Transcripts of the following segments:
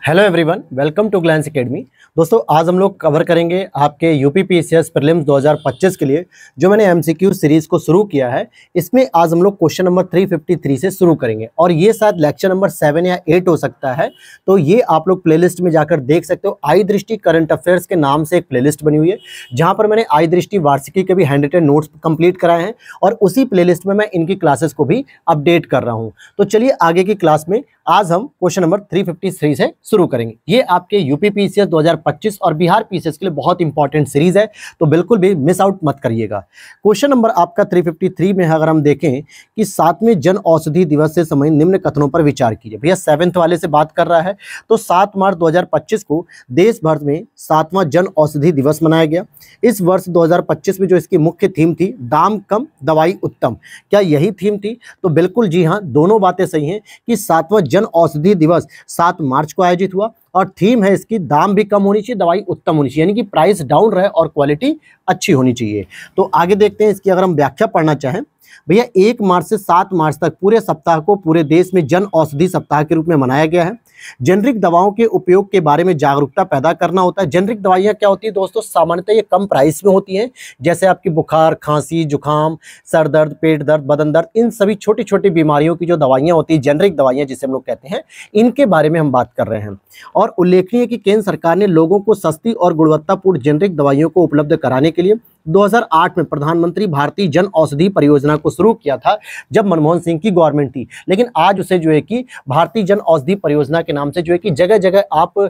Hello everyone, welcome to Glance Academy. दोस्तों, आज हम लोग कवर करेंगे आपके यूपीपीसीएस प्रीलिम्स 2025 के लिए जो मैंने एमसीक्यू सीरीज को शुरू किया है। इसमें आज हम लोग क्वेश्चन नंबर 353 से शुरू करेंगे और ये शायद लेक्चर नंबर 7 या 8 हो सकता है। तो ये आप लोग प्लेलिस्ट में जाकर देख सकते हो। आई दृष्टि करंट अफेयर्स के नाम से एक प्लेलिस्ट बनी हुई है जहाँ पर मैंने आई दृष्टि वार्षिकी के भी हैंड रिटन नोट्स कंप्लीट कराए हैं और उसी प्लेलिस्ट में मैं इनकी क्लासेस को भी अपडेट कर रहा हूँ। तो चलिए आगे की क्लास में आज हम क्वेश्चन नंबर 353 से शुरू करेंगे। ये आपके यूपी पीसीएस 2025 और बिहार पीसीएस के लिए बहुत इंपॉर्टेंट सीरीज है, तो बिल्कुल भी मिस आउट मत करिएगा। क्वेश्चन नंबर आपका 353 में अगर हम देखें कि 7वें जन औषधि दिवस से संबंधित निम्न कथनों पर विचार कीजिए। भैया 7th वाले से बात कर रहा है, तो 7 मार्च 2025 को देश भर में 7वां जन औषधि दिवस मनाया गया। इस वर्ष 2025 में जो इसकी मुख्य थीम थी, दाम कम दवाई उत्तम, क्या यही थीम थी? तो बिल्कुल जी हाँ, दोनों बातें सही हैं कि 7वां जन औषधि दिवस 7 मार्च को आयोजित हुआ और थीम है इसकी दाम भी कम होनी चाहिए, दवाई उत्तम होनी चाहिए, यानी कि प्राइस डाउन रहे और क्वालिटी अच्छी होनी चाहिए। तो आगे देखते हैं इसकी अगर हम व्याख्या पढ़ना चाहें। भैया 1 मार्च से 7 मार्च तक पूरे सप्ताह को पूरे देश में जन औषधि सप्ताह के रूप में मनाया गया है। जेनरिक दवाओं के उपयोग के बारे में जागरूकता पैदा करना होता है। जेनरिक दवाइयाँ क्या होती है दोस्तों? सामान्यतः ये कम प्राइस में होती हैं, जैसे आपकी बुखार, खांसी, जुकाम, सर दर्द, पेट दर्द, बदन दर्द, इन सभी छोटी छोटी बीमारियों की जो दवाइयाँ होती है, जेनरिक दवाइयाँ जिसे हम लोग कहते हैं, इनके बारे में हम बात कर रहे हैं। और उल्लेखनीय है कि केंद्र सरकार ने लोगों को सस्ती और गुणवत्तापूर्ण जेनरिक दवाइयों को उपलब्ध कराने के लिए 2008 में प्रधानमंत्री भारतीय जन औषधि परियोजना को शुरू किया था, जब मनमोहन सिंह की गवर्नमेंट थी। लेकिन आज उसे जो है कि भारतीय जन औषधि परियोजना के नाम से जो है कि जगह जगह आप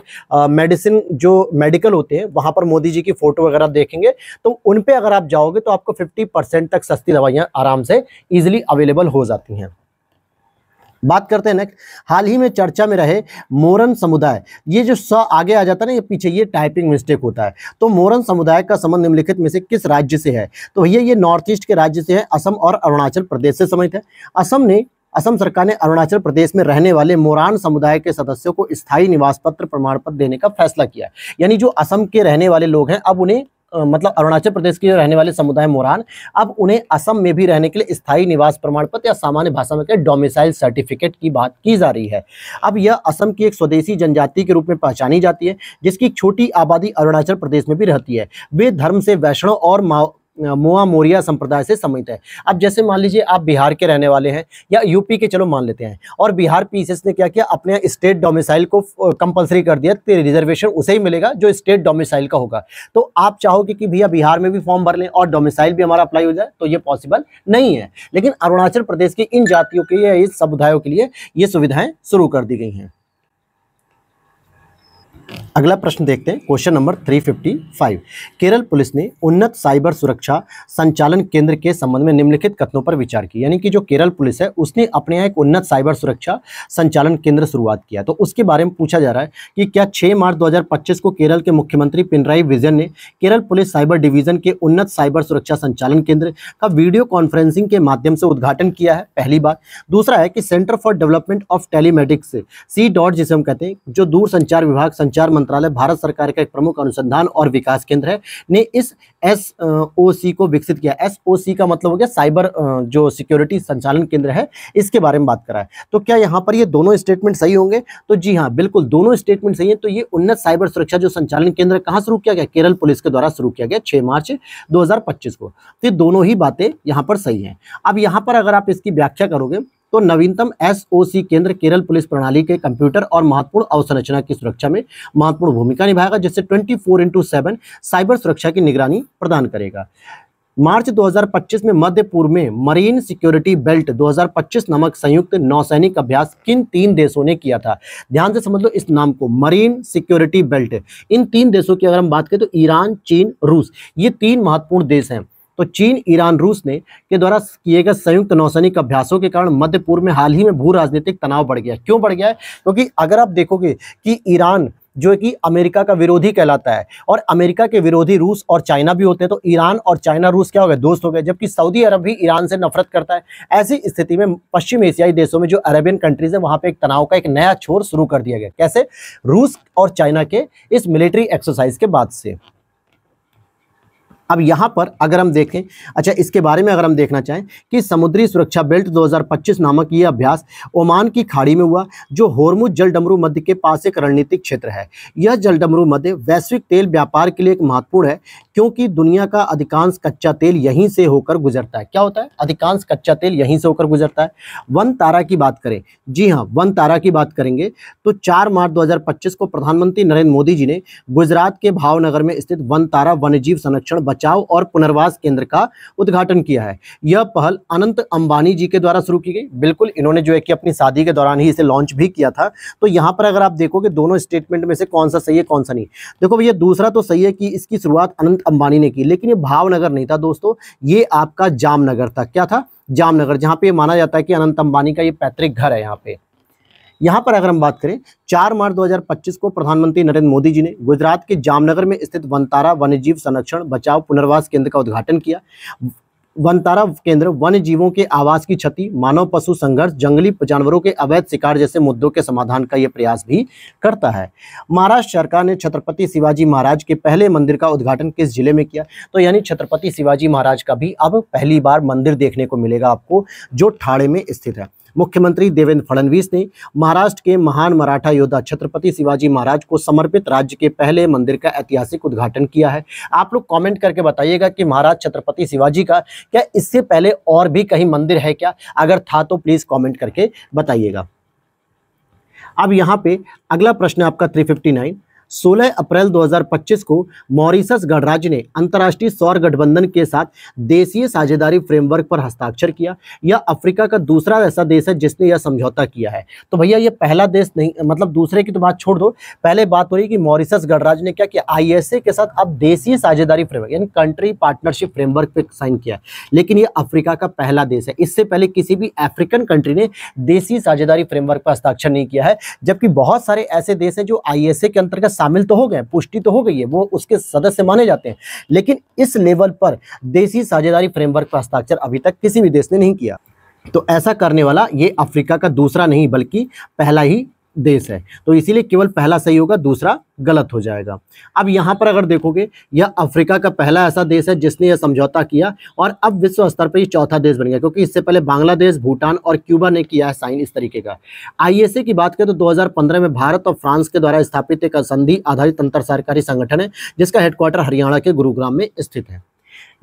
मेडिसिन जो मेडिकल होते हैं वहां पर मोदी जी की फोटो वगैरह देखेंगे, तो उन पे अगर आप जाओगे तो आपको 50% तक सस्ती दवाइयां आराम से इजीली अवेलेबल हो जाती हैं। बात करते हैं नेक्स्ट, हाल ही में चर्चा में रहे मोरन समुदाय। ये जो स आगे आ जाता है ना, ये पीछे ये टाइपिंग मिस्टेक होता है। तो मोरन समुदाय का संबंध निम्नलिखित में से किस राज्य से है? तो ये नॉर्थ ईस्ट के राज्य से है, असम और अरुणाचल प्रदेश से संबंधित है। असम सरकार ने अरुणाचल प्रदेश में रहने वाले मोरान समुदाय के सदस्यों को स्थायी निवास पत्र प्रमाण पत्र देने का फैसला किया है। यानी जो असम के रहने वाले लोग हैं, अब उन्हें मतलब अरुणाचल प्रदेश के रहने वाले समुदाय मोरान, अब उन्हें असम में भी रहने के लिए स्थायी निवास प्रमाण पत्र या सामान्य भाषा में कहते डोमिसाइल सर्टिफिकेट की बात की जा रही है। अब यह असम की एक स्वदेशी जनजाति के रूप में पहचानी जाती है, जिसकी एक छोटी आबादी अरुणाचल प्रदेश में भी रहती है। वे धर्म से वैष्णव और मोआ मोरिया संप्रदाय से संबंधित है। अब जैसे मान लीजिए आप बिहार के रहने वाले हैं या यूपी के, चलो मान लेते हैं, और बिहार पीसीएस ने क्या किया, अपने स्टेट डोमिसाइल को कंपलसरी कर दिया, तो रिजर्वेशन उसे ही मिलेगा जो स्टेट डोमिसाइल का होगा। तो आप चाहोगे कि भैया बिहार में भी फॉर्म भर लें और डोमिसाइल भी हमारा अप्लाई हो जाए, तो ये पॉसिबल नहीं है। लेकिन अरुणाचल प्रदेश की इन जातियों के लिए, इस समुदायों के लिए ये सुविधाएं शुरू कर दी गई हैं। अगला प्रश्न देखते हैं, क्वेश्चन नंबर 355। केरल पुलिस ने उन्नत साइबर सुरक्षा संचालन केंद्र के संबंध में निम्नलिखित कथनों पर विचार किया। यानी कि जो केरल पुलिस है उसने अपने यहाँ एक उन्नत साइबर सुरक्षा संचालन केंद्र शुरुआत किया। तो उसके बारे में पूछा जा रहा है कि क्या 6 मार्च 2025 को केरल के मुख्यमंत्री पिनराई विजयन ने केरल पुलिस साइबर डिवीजन के उन्नत साइबर सुरक्षा संचालन केंद्र का वीडियो कॉन्फ्रेंसिंग के माध्यम से उद्घाटन किया है, पहली बात। दूसरा है कि centre for development of telematics C. जिसे हम कहते हैं, जो दूर संचार विभाग संचार मंत्रालय भारत सरकार का एक प्रमुख अनुसंधान और विकास केंद्र है, ने इस SOC को विकसित किया। SOC का मतलब हो गया साइबर जो सिक्योरिटी संचालन केंद्र है, इसके बारे में बात करा है। तो क्या यहाँ पर ये दोनों स्टेटमेंट सही होंगे? तो जी हाँ, बिल्कुल दोनों स्टेटमेंट सही है। तो ये उन्नत साइबर सुरक्षा जो संचालन केंद्र कहाँ शुरू किया गया? केरल पुलिस के द्वारा शुरू किया गया 6 मार्च 2025 को। तो दोनों ही बातें यहाँ पर सही हैं। अब यहाँ पर अगर आप इसकी व्याख्या करोगे तो नवीनतम SOC केंद्र केरल पुलिस प्रणाली के कंप्यूटर और महत्वपूर्ण अवसंरचना की सुरक्षा में महत्वपूर्ण भूमिका निभाएगा, जिससे 24/7 साइबर सुरक्षा की निगरानी प्रदान करेगा। मार्च 2025 में मध्य पूर्व में मरीन सिक्योरिटी बेल्ट 2025 नामक संयुक्त नौसैनिक अभ्यास किन 3 देशों ने किया था? ध्यान से समझ लो इस नाम को, मरीन सिक्योरिटी बेल्ट। इन 3 देशों की अगर हम बात करें तो ईरान, चीन, रूस, ये 3 महत्वपूर्ण देश हैं। तो चीन, ईरान, रूस ने के द्वारा किए गए संयुक्त नौसैनिक अभ्यासों के कारण मध्य पूर्व में हाल ही में भू राजनीतिक तनाव बढ़ गया। क्यों बढ़ गया है? क्योंकि अगर आप देखोगे कि ईरान जो है कि अमेरिका का विरोधी कहलाता है और अमेरिका के विरोधी रूस और चाइना भी होते हैं, तो ईरान और चाइना रूस क्या हो गए? दोस्त हो गए। जबकि सऊदी अरब भी ईरान से नफरत करता है। ऐसी स्थिति में पश्चिम एशियाई देशों में जो अरेबियन कंट्रीज है, वहां पे एक तनाव का एक नया छोर शुरू कर दिया गया। कैसे? रूस और चाइना के इस मिलिट्री एक्सरसाइज के बाद से। अब यहाँ पर अगर हम देखें, अच्छा इसके बारे में अगर हम देखना चाहें कि समुद्री सुरक्षा बेल्ट 2025 नामक ये अभ्यास ओमान की खाड़ी में हुआ, जो होर्मुज जलडमरू मध्य के पास एक रणनीतिक क्षेत्र है। यह जलडमरू मध्य वैश्विक तेल व्यापार के लिए एक महत्वपूर्ण है, क्योंकि दुनिया का अधिकांश कच्चा तेल यहीं से होकर गुजरता है। क्या होता है? अधिकांश कच्चा तेल यहीं से होकर गुजरता है। वन तारा की बात करें, जी हाँ, वन तारा की बात करेंगे तो 4 मार्च 2025 को प्रधानमंत्री नरेंद्र मोदी जी ने गुजरात के भावनगर में स्थित वन तारा वन्यजीव संरक्षण, बचाव और पुनर्वास केंद्र का उद्घाटन किया है। यह पहल अनंत अंबानी जी के द्वारा शुरू की गई। बिल्कुल, इन्होंने जो है कि अपनी शादी के दौरान ही इसे लॉन्च भी किया था। तो यहाँ पर अगर आप देखोगे दोनों स्टेटमेंट में से कौन सा सही है कौन सा नहीं। देखो भैया, दूसरा तो सही है कि इसकी शुरुआत अनंत अंबानी ने की, लेकिन ये भावनगर नहीं था दोस्तों, ये आपका जामनगर था। क्या था? जामनगर, जहाँ पे माना जाता है कि अनंत अंबानी का ये पैतृक घर है। यहाँ पर अगर हम बात करें, 4 मार्च 2025 को प्रधानमंत्री नरेंद्र मोदी जी ने गुजरात के जामनगर में स्थित वनतारा वन्यजीव संरक्षण, बचाव, पुनर्वास केंद्र का उद्घाटन किया। वनतारा केंद्र वन्य जीवों के आवास की क्षति, मानव पशु संघर्ष, जंगली जानवरों के अवैध शिकार जैसे मुद्दों के समाधान का यह प्रयास भी करता है। महाराष्ट्र सरकार ने छत्रपति शिवाजी महाराज के पहले मंदिर का उद्घाटन किस जिले में किया? तो यानी छत्रपति शिवाजी महाराज का भी अब पहली बार मंदिर देखने को मिलेगा आपको, जो ठाणे में स्थित है। मुख्यमंत्री देवेंद्र फडणवीस ने महाराष्ट्र के महान मराठा योद्धा छत्रपति शिवाजी महाराज को समर्पित राज्य के पहले मंदिर का ऐतिहासिक उद्घाटन किया है। आप लोग कमेंट करके बताइएगा कि महाराज छत्रपति शिवाजी का क्या इससे पहले और भी कहीं मंदिर है क्या? अगर था तो प्लीज कमेंट करके बताइएगा। अब यहाँ पे अगला प्रश्न है आपका 359। 16 अप्रैल 2025 को मॉरिशस गणराज्य ने अंतर्राष्ट्रीय सौर गठबंधन के साथ देशीय साझेदारी फ्रेमवर्क पर हस्ताक्षर किया। यह अफ्रीका का दूसरा ऐसा देश है जिसने यह समझौता किया है। तो भैया ये पहला देश नहीं, मतलब दूसरे की तो बात छोड़ दो, पहले बात हो रही है कि मॉरिशस गणराज्य ने क्या किया? ISA के साथ अब देशीय साझेदारी फ्रेमवर्क यानी कंट्री पार्टनरशिप फ्रेमवर्क पे साइन किया। लेकिन ये अफ्रीका का पहला देश है, इससे पहले किसी भी अफ्रीकन कंट्री ने देशीय साझेदारी फ्रेमवर्क पर हस्ताक्षर नहीं किया है। जबकि बहुत सारे ऐसे देश हैं जो ISA के अंतर्गत शामिल तो हो गए, पुष्टि तो हो गई है, वो उसके सदस्य माने जाते हैं, लेकिन इस लेवल पर देशी साझेदारी फ्रेमवर्क पर हस्ताक्षर अभी तक किसी भी देश ने नहीं किया। तो ऐसा करने वाला ये अफ्रीका का दूसरा नहीं बल्कि पहला ही देश है। तो इसीलिए केवल पहला सही होगा, दूसरा गलत हो जाएगा। अब यहाँ पर अगर देखोगे, यह अफ्रीका का पहला ऐसा देश है जिसने यह समझौता किया और अब विश्व स्तर पर ये चौथा देश बन गया, क्योंकि इससे पहले बांग्लादेश, भूटान और क्यूबा ने किया है साइन इस तरीके का। ISA की बात करें तो 2015 में भारत और फ्रांस के द्वारा स्थापित एक संधि आधारित अंतर सरकारी संगठन है, जिसका हेडक्वार्टर हरियाणा के गुरुग्राम में स्थित है।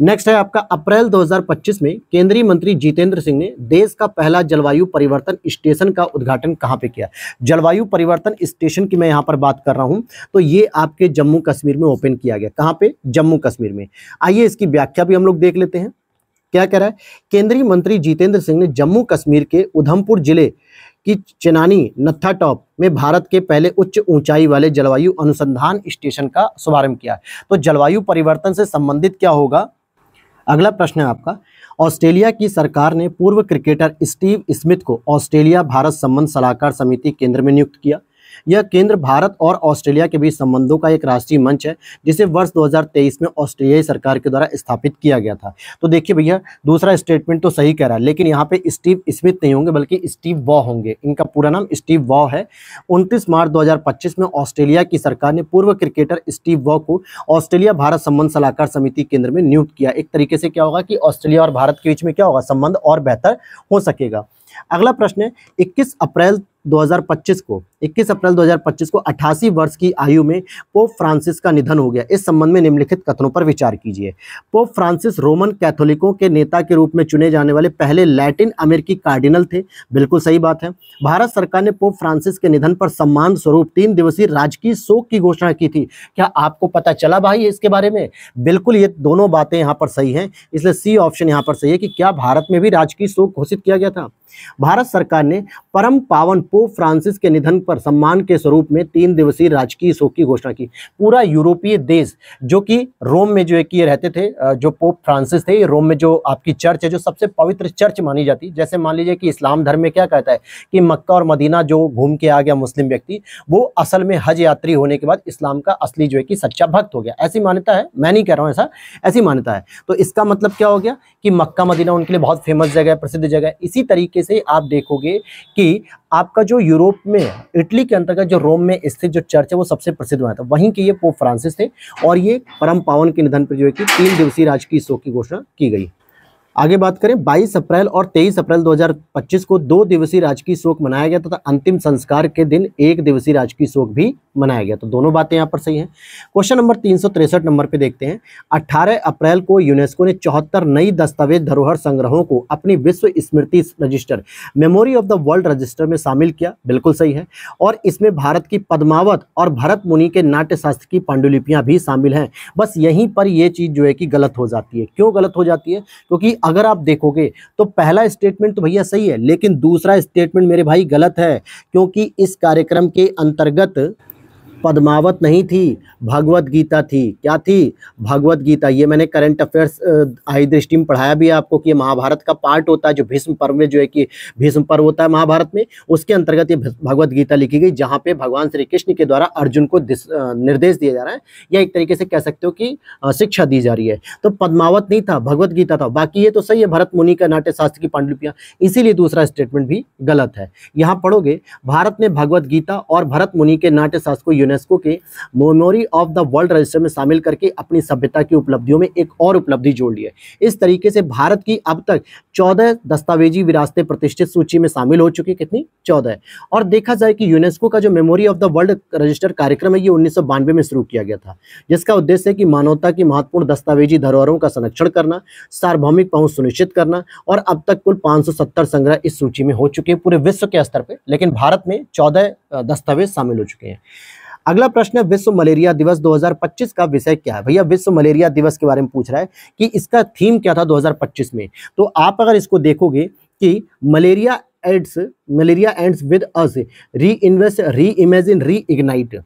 नेक्स्ट है आपका अप्रैल 2025 में केंद्रीय मंत्री जितेंद्र सिंह ने देश का पहला जलवायु परिवर्तन स्टेशन का उद्घाटन कहां पे किया? जलवायु परिवर्तन स्टेशन की मैं यहां पर बात कर रहा हूं, तो ये आपके जम्मू कश्मीर में ओपन किया गया। कहां पे? जम्मू कश्मीर में। आइए इसकी व्याख्या भी हम लोग देख लेते हैं, क्या कह रहा है। केंद्रीय मंत्री जितेंद्र सिंह ने जम्मू कश्मीर के उधमपुर जिले की चेनानी नत्था टॉप में भारत के पहले उच्च ऊंचाई वाले जलवायु अनुसंधान स्टेशन का शुभारंभ किया। तो जलवायु परिवर्तन से संबंधित क्या होगा? अगला प्रश्न है आपका, ऑस्ट्रेलिया की सरकार ने पूर्व क्रिकेटर स्टीव स्मिथ को ऑस्ट्रेलिया भारत संबंध सलाहकार समिति केंद्र में नियुक्त किया। यह केंद्र भारत और ऑस्ट्रेलिया के बीच संबंधों का एक राष्ट्रीय मंच है, जिसे वर्ष 2023 में ऑस्ट्रेलियाई सरकार के द्वारा स्थापित किया गया था। तो देखिए भैया, दूसरा स्टेटमेंट तो सही कह रहा है, लेकिन यहाँ पे स्टीव स्मिथ नहीं होंगे बल्कि स्टीव वॉ होंगे। इनका पूरा नाम स्टीव वॉ है। 29 मार्च 2025 में ऑस्ट्रेलिया की सरकार ने पूर्व क्रिकेटर स्टीव वॉ को ऑस्ट्रेलिया भारत संबंध सलाहकार समिति केंद्र में नियुक्त किया। एक तरीके से क्या होगा कि ऑस्ट्रेलिया और भारत के बीच में क्या होगा? संबंध और बेहतर हो सकेगा। अगला प्रश्न है, 21 अप्रैल 2025 को 88 वर्ष की आयु में पोप फ्रांसिस का निधन हो गया। इस संबंध में निम्नलिखित कथनों पर विचार कीजिए। पोप फ्रांसिस रोमन कैथोलिकों के नेता के रूप में चुने जाने वाले पहले लैटिन अमेरिकी कार्डिनल थे। बिल्कुल सही बात है। भारत सरकार ने पोप फ्रांसिस के निधन पर सम्मान स्वरूप 3 दिवसीय राजकीय शोक की घोषणा की थी। क्या आपको पता चला भाई इसके बारे में? बिल्कुल, ये दोनों बातें यहाँ पर सही हैं, इसलिए सी ऑप्शन यहाँ पर सही है कि क्या भारत में भी राजकीय शोक घोषित किया गया था। भारत सरकार ने परम पावन पोप फ्रांसिस के निधन पर सम्मान के स्वरूप में 3 दिवसीय राजकीय शोक की घोषणा की। पूरा यूरोपीय देश जो कि रोम में जो है कि ये रहते थे, जो पोप फ्रांसिस थे, रोम में जो आपकी चर्च है, जो सबसे पवित्र चर्च मानी जाती, जैसे मान लीजिए कि इस्लाम धर्म में क्या कहता है कि मक्का और मदीना जो घूम के आ गया मुस्लिम व्यक्ति, वो असल में हज यात्री होने के बाद इस्लाम का असली जो है कि सच्चा भक्त हो गया। ऐसी मान्यता है, मैं नहीं कह रहा हूँ ऐसा, ऐसी मान्यता है। तो इसका मतलब क्या हो गया कि मक्का मदीना उनके लिए बहुत फेमस जगह है, प्रसिद्ध जगह है। इसी तरीके से आप देखोगे कि आपका जो यूरोप में इटली के अंतर्गत जो रोम में स्थित जो चर्च है वो सबसे प्रसिद्ध बना था, वहीं के ये पोप फ्रांसिस थे और ये परम पावन के निधन पर जो है कि 3 दिवसीय राजकीय शोक की घोषणा की गई। आगे बात करें 22 अप्रैल और 23 अप्रैल 2025 को 2 दिवसीय राजकीय शोक मनाया गया तथा अंतिम संस्कार के दिन 1 दिवसीय राजकीय शोक भी मनाया गया। तो दोनों बातें यहाँ पर सही हैं। क्वेश्चन नंबर 363 नंबर पे देखते हैं। 18 अप्रैल को यूनेस्को ने 74 नई दस्तावेज धरोहर संग्रहों को अपनी विश्व स्मृति register memory of the world register में शामिल किया। बिल्कुल सही है। और इसमें भारत की पद्मावत और भरत मुनि के नाट्य शास्त्र की पांडुलिपियां भी शामिल हैं। बस यहीं पर यह चीज जो है कि गलत हो जाती है। क्यों गलत हो जाती है? क्योंकि अगर आप देखोगे तो पहला स्टेटमेंट तो भैया सही है, लेकिन दूसरा स्टेटमेंट मेरे भाई गलत है, क्योंकि इस कार्यक्रम के अंतर्गत पद्मावत नहीं थी, भगवत गीता थी। क्या थी? भगवत गीता। ये मैंने करंट अफेयर्स आई दृष्टि में पढ़ाया भी आपको कि ये महाभारत का पार्ट होता है, जो भीष्म पर्व में जो है कि भीष्म पर्व होता है महाभारत में, उसके अंतर्गत ये भगवत गीता लिखी गई, जहाँ पे भगवान श्री कृष्ण के द्वारा अर्जुन को निर्देश दिया जा रहा है, या एक तरीके से कह सकते हो कि शिक्षा दी जा रही है। तो पद्मावत नहीं था, भगवत गीता था। बाकी ये तो सही है, भरत मुनि का नाट्य शास्त्र की पांडुलिपियां, इसीलिए दूसरा स्टेटमेंट भी गलत है। यहाँ पढ़ोगे, भारत ने भगवत गीता और भरत मुनि के नाट्य शास्त्र को यूनेस्को के memory of the world register में शामिल करके अपनी सभ्यता की उपलब्धियों में एक और उपलब्धि जोड़ ली है। इस तरीके से भारत की अब तक 14 दस्तावेजी विरासतें प्रतिष्ठित सूची में शामिल हो चुकी। कितनी? 14। और देखा जाए कि यूनेस्को का जो memory of the world register कार्यक्रम है, ये 1992 में शुरू किया गया था, जिसका उद्देश्य है कि मानवता की महत्वपूर्ण दस्तावेजी धरोहरों का संरक्षण करना, सार्वभौमिक पहुंच सुनिश्चित करना। और अब तक कुल 570 संग्रह इस सूची में हो चुके हैं पूरे विश्व के स्तर पर, लेकिन भारत में 14 दस्तावेज शामिल हो चुके हैं। अगला प्रश्न है, विश्व मलेरिया दिवस 2025 का विषय क्या है? भैया विश्व मलेरिया दिवस के बारे में पूछ रहा है कि इसका थीम क्या था 2025 में। तो आप अगर इसको देखोगे कि मलेरिया एंड्स विद अस, री इन्वेस्ट, री इमेजिन, री इग्नाइट,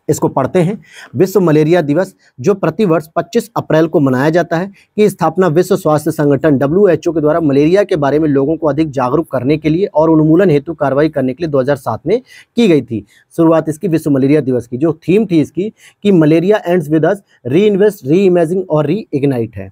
इसको पढ़ते हैं। विश्व मलेरिया दिवस जो प्रतिवर्ष 25 अप्रैल को मनाया जाता है, की स्थापना विश्व स्वास्थ्य संगठन WHO के द्वारा मलेरिया के बारे में लोगों को अधिक जागरूक करने के लिए और उन्मूलन हेतु कार्रवाई करने के लिए 2007 में की गई थी। शुरुआत इसकी विश्व मलेरिया दिवस की, जो थीम थी इसकी कि मलेरिया एंड्स विद अस, री इन्वेस्ट, री इमेजिन और री इग्नाइट है।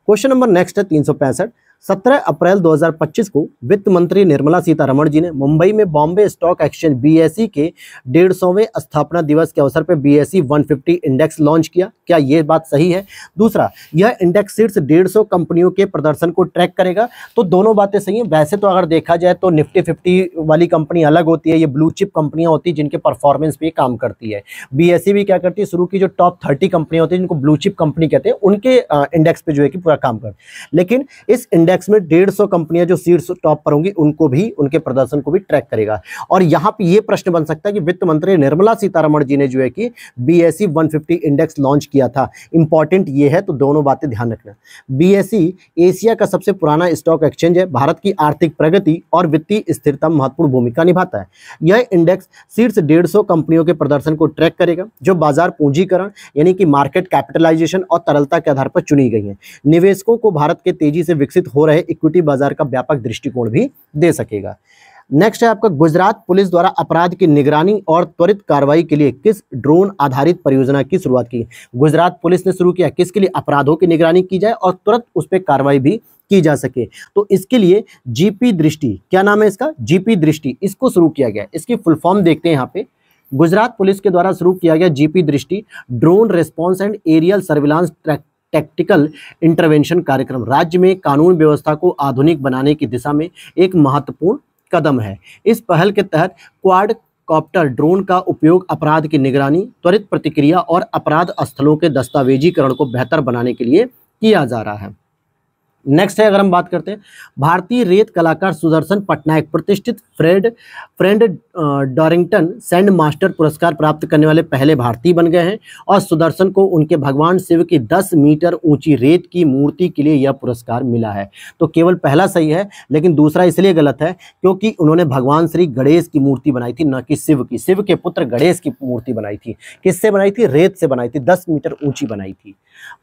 क्वेश्चन नंबर नेक्स्ट है 365। 17 अप्रैल 2025 को वित्त मंत्री निर्मला सीतारमण जी ने मुंबई में बॉम्बे स्टॉक एक्सचेंज BSE के 150वें स्थापना दिवस के अवसर पर BSE 150 इंडेक्स लॉन्च किया। क्या ये बात सही है? दूसरा, यह इंडेक्स शीर्ष 150 कंपनियों के प्रदर्शन को ट्रैक करेगा। तो दोनों बातें सही हैं। वैसे तो अगर देखा जाए तो निफ्टी 50 वाली कंपनी अलग होती है, ये ब्लू चिप कंपनियां होती हैं जिनके परफॉर्मेंस पे काम करती है। BSE भी क्या करती है, शुरू की जो टॉप 30 कंपनियां होती हैं जिनको ब्लू चिप कंपनी कहते हैं, उनके इंडेक्स पे जो है कि पूरा काम करती है। लेकिन इस इंडेक्स में 150 कंपनियां जो शीर्ष टॉप पर होंगी उनको भी, उनके प्रदर्शन को भी ट्रैक करेगा। और यहां पे ये प्रश्न बन सकता है कि वित्त मंत्री निर्मला सीतारमण जी ने जो है कि BSE 150 इंडेक्स लॉन्च किया था। इंपॉर्टेंट ये है, तो दोनों बातें ध्यान रखना। BSE एशिया का सबसे पुराना स्टॉक एक्सचेंज है। भारत की आर्थिक प्रगति और वित्तीय स्थिरता में महत्वपूर्ण भूमिका निभाता है। यह इंडेक्स शीर्ष 150 कंपनियों के प्रदर्शन को ट्रैक करेगा जो बाजार पूंजीकरण यानी कि मार्केट कैपिटलाइजेशन और तरलता के आधार पर चुनी गई हैं। निवेशकों को भारत के तेजी से विकसित हो रहे इक्विटी बाजार का व्यापक दृष्टिकोण भी दे सकेगा। नेक्स्ट है आपका, गुजरात पुलिस द्वारा अपराध की निगरानी और त्वरित कार्रवाई के लिए किस ड्रोन आधारित परियोजना की शुरुआत की? गुजरात पुलिस ने शुरू किया किसके लिए? अपराधों की निगरानी की जाए और तुरंत उस पर कार्रवाई भी की जा सके। तो इसके लिए जीपी दृष्टि, क्या नाम है इसका? जीपी दृष्टि, इसको शुरू किया गया। इसकी फुल फॉर्म देखते हैं यहाँ पे। गुजरात पुलिस के द्वारा शुरू किया गया GP Drishti drone response and aerial surveillance tactical intervention कार्यक्रम राज्य में कानून व्यवस्था को आधुनिक बनाने की दिशा में एक महत्वपूर्ण कदम है। इस पहल के तहत क्वाड कॉप्टर ड्रोन का उपयोग अपराध की निगरानी, त्वरित प्रतिक्रिया और अपराध स्थलों के दस्तावेजीकरण को बेहतर बनाने के लिए किया जा रहा है। नेक्स्ट है, अगर हम बात करते हैं, भारतीय रेत कलाकार सुदर्शन पटनायक प्रतिष्ठित फ्रेंड डॉरिंगटन सैंड मास्टर पुरस्कार प्राप्त करने वाले पहले भारतीय बन गए हैं और सुदर्शन को उनके भगवान शिव की 10 मीटर ऊंची रेत की मूर्ति के लिए यह पुरस्कार मिला है। तो केवल पहला सही है, लेकिन दूसरा इसलिए गलत है क्योंकि उन्होंने भगवान श्री गणेश की मूर्ति बनाई थी, न कि शिव की। शिव के पुत्र गणेश की मूर्ति बनाई थी। किससे बनाई थी? रेत से बनाई थी, 10 मीटर ऊंची बनाई थी।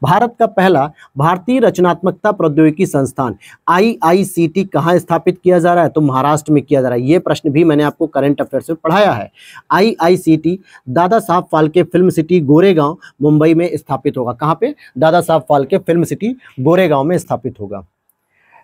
भारत का पहला भारतीय रचनात्मकता प्रौद्योगिकी संस्थान IICT कहाँ स्थापित किया जा रहा है? तो महाराष्ट्र में किया जा रहा है। ये प्रश्न भी मैंने आपको करंट अफेयर्स में पढ़ाया है। IICT Dada Saheb Phalke film city Goregaon Mumbai में स्थापित होगा। कहाँ पे? दादा साहब फाल्के फिल्म सिटी गोरेगांव में स्थापित होगा।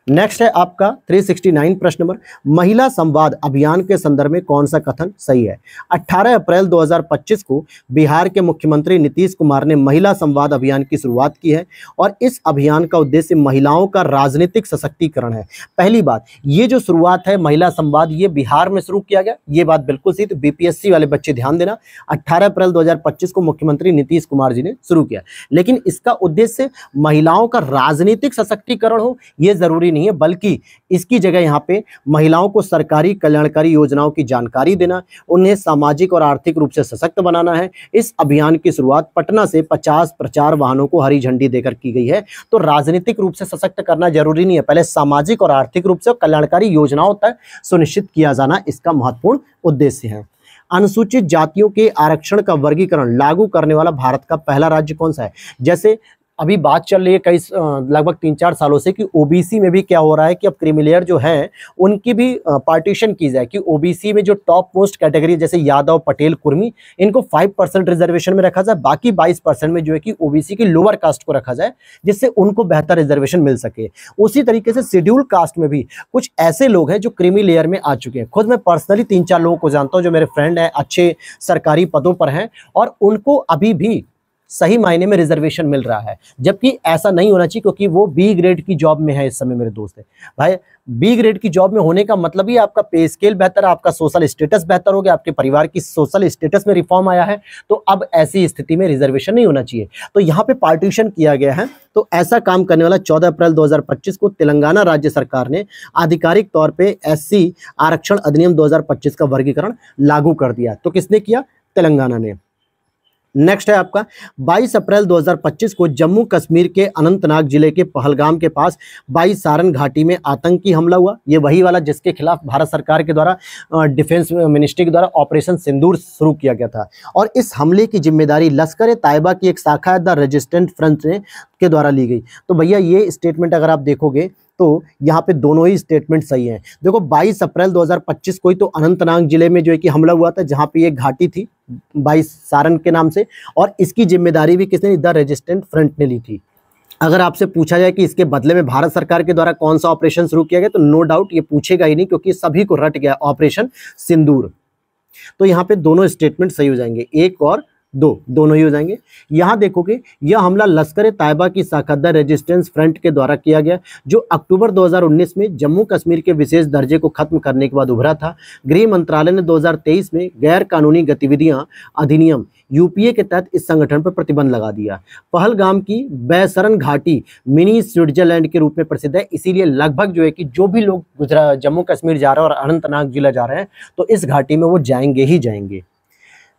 नेक्स्ट है आपका 369 प्रश्न नंबर, महिला संवाद अभियान के संदर्भ में कौन सा कथन सही है। 18 अप्रैल 2025 को बिहार के मुख्यमंत्री नीतीश कुमार ने महिला संवाद अभियान की शुरुआत की है और इस अभियान का उद्देश्य महिलाओं का राजनीतिक सशक्तिकरण है। पहली बात, ये जो शुरुआत है महिला संवाद, ये बिहार में शुरू किया गया, ये बात बिल्कुल सही। तो बीपीएससी वाले बच्चे ध्यान देना, 18 अप्रैल 2025 को मुख्यमंत्री नीतीश कुमार जी ने शुरू किया, लेकिन इसका उद्देश्य महिलाओं का राजनीतिक सशक्तिकरण हो ये जरूरी नहीं है, बल्कि इसकी जगह यहाँ पे महिलाओं को सरकारी कल्याणकारी योजनाओं की जानकारी देना, उन्हें सामाजिक और आर्थिक रूप से सशक्त बनाना है। इस अभियान की शुरुआत पटना से 50 प्रचार वाहनों को हरी झंडी देकर की गई है। तो राजनीतिक रूप से सशक्त करना जरूरी नहीं है, पहले सामाजिक और आर्थिक रूप से कल्याणकारी योजनाओं तक सुनिश्चित किया जाना इसका महत्वपूर्ण उद्देश्य है। अनुसूचित जातियों के आरक्षण का वर्गीकरण लागू करने वाला भारत का पहला राज्य कौन सा है। जैसे अभी बात चल रही है कई लगभग 3-4 सालों से कि ओबीसी में भी क्या हो रहा है कि अब क्रीमी जो हैं उनकी भी पार्टीशन की जाए, कि ओबीसी में जो टॉप मोस्ट कैटेगरी जैसे यादव, पटेल, कुर्मी, इनको 5% रिजर्वेशन में रखा जाए, बाकी 22% में जो है कि ओबीसी की लोअर कास्ट को रखा जाए, जिससे उनको बेहतर रिजर्वेशन मिल सके। उसी तरीके से शेड्यूल कास्ट में भी कुछ ऐसे लोग हैं जो क्रीमी लेयर में आ चुके हैं। खुद मैं पर्सनली 3-4 लोगों को जानता हूँ जो मेरे फ्रेंड हैं, अच्छे सरकारी पदों पर हैं, और उनको अभी भी सही मायने में रिजर्वेशन मिल रहा है, जबकि ऐसा नहीं होना चाहिए, क्योंकि वो बी ग्रेड की जॉब में है इस समय मेरे दोस्त है। भाई बी ग्रेड की जॉब में होने का मतलब ही आपका पे स्केल बेहतर है, आपका सोशल स्टेटस बेहतर हो गया, आपके परिवार की सोशल स्टेटस में रिफॉर्म आया है, तो अब ऐसी स्थिति में रिजर्वेशन नहीं होना चाहिए। तो यहाँ पे पार्टीशन किया गया है। तो ऐसा काम करने वाला 14 अप्रैल 2025 को तेलंगाना राज्य सरकार ने आधिकारिक तौर पर एससी आरक्षण अधिनियम 2025 का वर्गीकरण लागू कर दिया। तो किसने किया? तेलंगाना ने। नेक्स्ट है आपका 22 अप्रैल 2025 को जम्मू कश्मीर के अनंतनाग जिले के पहलगाम के पास 22 सारन घाटी में आतंकी हमला हुआ। ये वही वाला जिसके खिलाफ भारत सरकार के द्वारा डिफेंस मिनिस्ट्री के द्वारा ऑपरेशन सिंदूर शुरू किया गया था, और इस हमले की जिम्मेदारी लश्कर तैयबा की एक शाखा द रेजिस्टेंट फ्रंट के द्वारा ली गई। तो भैया ये स्टेटमेंट अगर आप देखोगे तो यहाँ पे दोनों ही स्टेटमेंट सही हैं। देखो 22 अप्रैल 2025 को ही तो अनंतनाग जिले में जो है कि हमला हुआ था, जहाँ पे एक घाटी थी 22 सारन के नाम से, और इसकी जिम्मेदारी भी किसने? द रेजिस्टेंट फ्रंट ने ली थी। अगर आपसे पूछा जाए कि इसके बदले में भारत सरकार के द्वारा कौन सा ऑपरेशन शुरू किया गया, तो नो डाउट ये पूछेगा ही नहीं, क्योंकि सभी को रट गया ऑपरेशन सिंदूर। तो यहाँ पे दोनों स्टेटमेंट सही हो जाएंगे, 1 और 2 दोनों ही हो जाएंगे। यहां देखोगे यह हमला लश्कर तैयबा की शाखा द रेजिस्टेंस फ्रंट के द्वारा किया गया, जो अक्टूबर 2019 में जम्मू कश्मीर के विशेष दर्जे को खत्म करने के बाद उभरा था। गृह मंत्रालय ने 2023 में गैर कानूनी गतिविधियां अधिनियम यूपीए के तहत इस संगठन पर प्रतिबंध लगा दिया। पहलगाम की बैसरन घाटी मिनी स्विट्जरलैंड के रूप में प्रसिद्ध है, इसीलिए लगभग जो है कि जो भी लोग गुजरात जम्मू कश्मीर जा रहे हैं और अनंतनाग जिला जा रहे हैं तो इस घाटी में वो जाएंगे ही जाएंगे।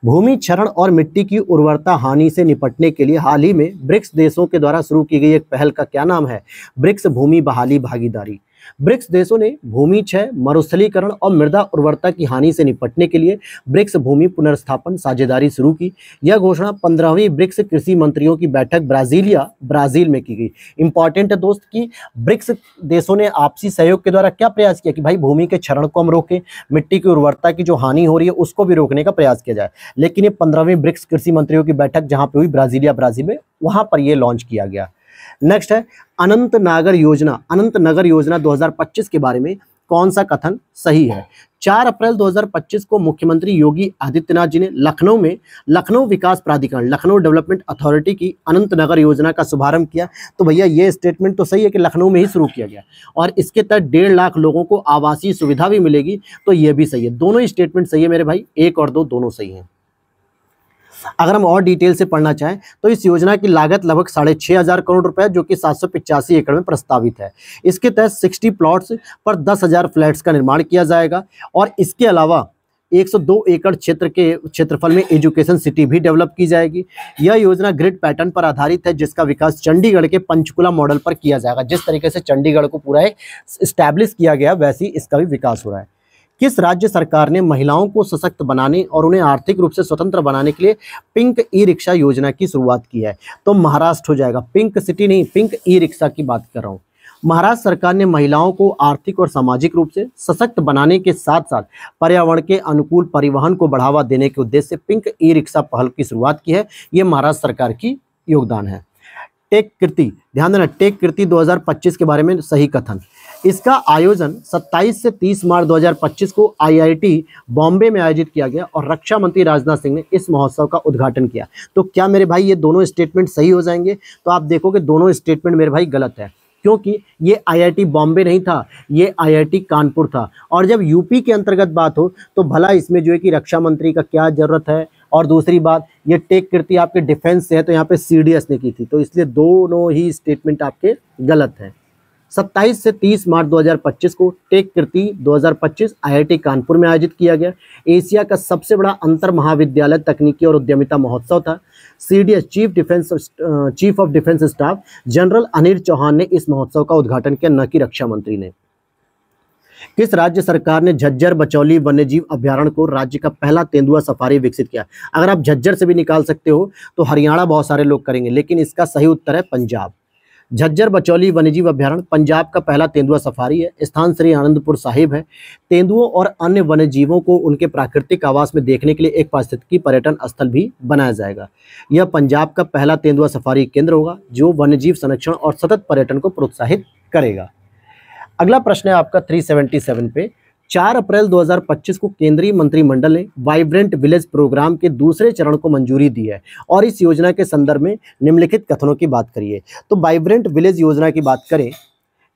भूमि क्षरण और मिट्टी की उर्वरता हानि से निपटने के लिए हाल ही में ब्रिक्स देशों के द्वारा शुरू की गई एक पहल का क्या नाम है? ब्रिक्स भूमि बहाली भागीदारी। ब्रिक्स देशों ने भूमि क्षय, मरुस्थलीकरण और मृदा उर्वरता की हानि से निपटने के लिए ब्रिक्स भूमि पुनर्स्थापन साझेदारी शुरू की। यह घोषणा 15वीं ब्रिक्स कृषि मंत्रियों की बैठक ब्राजील में की गई। इंपॉर्टेंट है दोस्त कि ब्रिक्स देशों ने आपसी सहयोग के द्वारा क्या प्रयास किया कि भाई भूमि के क्षरण को हम रोकें, मिट्टी की उर्वरता की जो हानि हो रही है उसको भी रोकने का प्रयास किया जाए। लेकिन ये 15वीं ब्रिक्स कृषि मंत्रियों की बैठक जहाँ पे हुई ब्राजील में, वहाँ पर ये लॉन्च किया गया। नेक्स्ट है अनंत नगर योजना 2025 के बारे में कौन सा कथन सही है? 4 अप्रैल 2025 को मुख्यमंत्री योगी आदित्यनाथ जी ने लखनऊ में लखनऊ विकास प्राधिकरण लखनऊ डेवलपमेंट अथॉरिटी की अनंत नगर योजना का शुभारंभ किया। तो भैया ये स्टेटमेंट तो सही है कि लखनऊ में ही शुरू किया गया और इसके तहत 1.5 लाख लोगों को आवासीय सुविधा भी मिलेगी। तो ये भी सही है, दोनों ही स्टेटमेंट सही है मेरे भाई, 1 और 2 दोनों सही हैं। अगर हम और डिटेल से पढ़ना चाहें तो इस योजना की लागत लगभग 6,500 करोड़ रुपए जो कि 785 एकड़ में प्रस्तावित है। इसके तहत 60 प्लॉट्स पर 10,000 फ्लैट्स का निर्माण किया जाएगा और इसके अलावा 102 एकड़ क्षेत्रफल में एजुकेशन सिटी भी डेवलप की जाएगी। यह योजना ग्रिड पैटर्न पर आधारित है जिसका विकास चंडीगढ़ के पंचकुला मॉडल पर किया जाएगा। जिस तरीके से चंडीगढ़ को पूरा इस्टेब्लिश किया गया वैसे ही इसका भी विकास हो रहा है। किस राज्य सरकार ने महिलाओं को सशक्त बनाने और उन्हें आर्थिक रूप से स्वतंत्र बनाने के लिए पिंक ई रिक्शा योजना की शुरुआत की है? तो महाराष्ट्र हो जाएगा, पिंक सिटी नहीं, पिंक ई रिक्शा की बात कर रहा हूँ। महाराष्ट्र सरकार ने महिलाओं को आर्थिक और सामाजिक रूप से सशक्त बनाने के साथ साथ पर्यावरण के अनुकूल परिवहन को बढ़ावा देने के उद्देश्य से पिंक ई रिक्शा पहल की शुरुआत की है। ये महाराष्ट्र सरकार की योगदान है। टेक कृति, ध्यान देना, टेक कृति 2025 के बारे में सही कथन। इसका आयोजन 27 से 30 मार्च 2025 को आईआईटी बॉम्बे में आयोजित किया गया और रक्षा मंत्री राजनाथ सिंह ने इस महोत्सव का उद्घाटन किया। तो क्या मेरे भाई ये दोनों स्टेटमेंट सही हो जाएंगे? तो आप देखोगे दोनों स्टेटमेंट मेरे भाई गलत है, क्योंकि ये आईआईटी बॉम्बे नहीं था, ये आईआईटी कानपुर था। और जब यूपी के अंतर्गत बात हो तो भला इसमें जो है कि रक्षा मंत्री का क्या जरूरत है, और दूसरी बात ये टेक कृति आपके डिफेंस से है, तो यहाँ पे सीडीएस ने की थी, तो इसलिए दोनों ही स्टेटमेंट आपके गलत हैं। 27 से 30 मार्च 2025 को टेक कृति 2025 आईआईटी कानपुर में आयोजित किया गया। एशिया का सबसे बड़ा अंतर महाविद्यालय तकनीकी और उद्यमिता महोत्सव था। CDS chief of defence staff general Anil Chauhan ने इस महोत्सव का उद्घाटन किया, न कि रक्षा मंत्री ने। किस राज्य सरकार ने झज्जर बचौली वन्यजीव अभ्यारण्य को राज्य का पहला तेंदुआ सफारी विकसित किया? अगर आप झज्जर से भी निकाल सकते हो तो हरियाणा बहुत सारे लोग करेंगे, लेकिन इसका सही उत्तर है पंजाब। झज्जर बचौली वन्यजीव अभ्यारण्य पंजाब का पहला तेंदुआ सफारी है। स्थान श्री आनंदपुर साहिब है। तेंदुओं और अन्य वन्यजीवों को उनके प्राकृतिक आवास में देखने के लिए एक पारिस्थितिकी पर्यटन स्थल भी बनाया जाएगा। यह पंजाब का पहला तेंदुआ सफारी केंद्र होगा जो वन्यजीव संरक्षण और सतत पर्यटन को प्रोत्साहित करेगा। अगला प्रश्न है आपका 377 पे। 4 अप्रैल 2025 को केंद्रीय मंत्रिमंडल ने वाइब्रेंट विलेज प्रोग्राम के दूसरे चरण को मंजूरी दी है और इस योजना के संदर्भ में निम्नलिखित कथनों की बात करिए। तो वाइब्रेंट विलेज योजना की बात करें,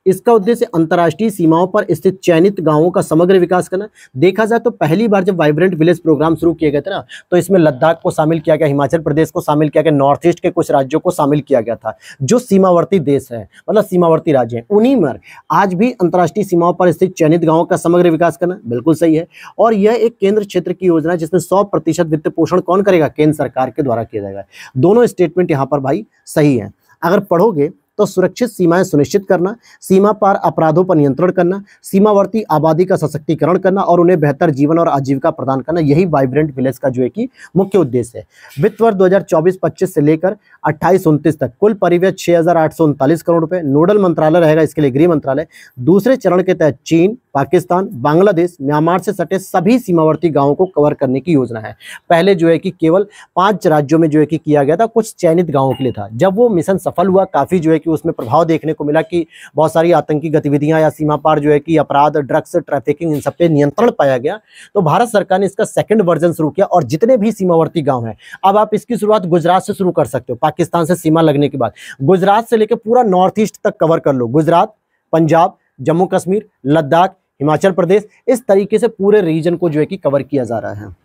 इसका उद्देश्य अंतर्राष्ट्रीय सीमाओं पर स्थित चयनित गांवों का समग्र विकास करना। देखा जाए तो पहली बार जब वाइब्रेंट विलेज प्रोग्राम शुरू किए गए थे ना, तो इसमें लद्दाख को शामिल किया गया, हिमाचल प्रदेश को शामिल किया गया, नॉर्थ ईस्ट के कुछ राज्यों को शामिल किया गया था, जो सीमावर्ती देश है, मतलब सीमावर्ती राज्य हैं। उन्हीं में आज भी अंतर्राष्ट्रीय सीमाओं पर स्थित चयनित गांवों का समग्र विकास करना बिल्कुल सही है। और यह एक केंद्र क्षेत्र की योजना है जिसमें 100% वित्त पोषण कौन करेगा? केंद्र सरकार के द्वारा किया जाएगा। दोनों स्टेटमेंट यहाँ पर भाई सही है। अगर पढ़ोगे तो सुरक्षित सीमाएं सुनिश्चित करना, सीमा पार अपराधों पर नियंत्रण करना, सीमावर्ती आबादी का सशक्तिकरण करना और उन्हें बेहतर जीवन और आजीविका प्रदान करना, यही वाइब्रेंट विलेज का जो है कि मुख्य उद्देश्य है। वित्त वर्ष 2024-25 से लेकर 28-29 तक कुल परिव्यय 6,839 करोड़ रुपए। नोडल मंत्रालय रहेगा इसके लिए गृह मंत्रालय। दूसरे चरण के तहत चीन, पाकिस्तान, बांग्लादेश, म्यांमार से सटे सभी सीमावर्ती गांवों को कवर करने की योजना है। पहले जो है कि केवल 5 राज्यों में जो है कि किया गया था, कुछ चयनित गांवों के लिए था। जब वो मिशन सफल हुआ, काफी जो है कि उसमें प्रभाव देखने को मिला कि बहुत सारी आतंकी गतिविधियां या सीमा पार जो है कि अपराध, ड्रग्स, ट्रैफिकिंग, इन सब पे नियंत्रण पाया गया। तो भारत सरकार ने इसका सेकंड वर्जन शुरू किया और जितने भी सीमावर्ती गांव हैं, अब आप इसकी शुरुआत गुजरात से शुरू कर सकते हो। पाकिस्तान से सीमा लगने के बाद गुजरात से लेकर पूरा नॉर्थ ईस्ट तक कवर कर लो। गुजरात, पंजाब, जम्मू कश्मीर, लद्दाख, हिमाचल प्रदेश, इस तरीके से पूरे रीजन को जो है कि कवर किया जा रहा है।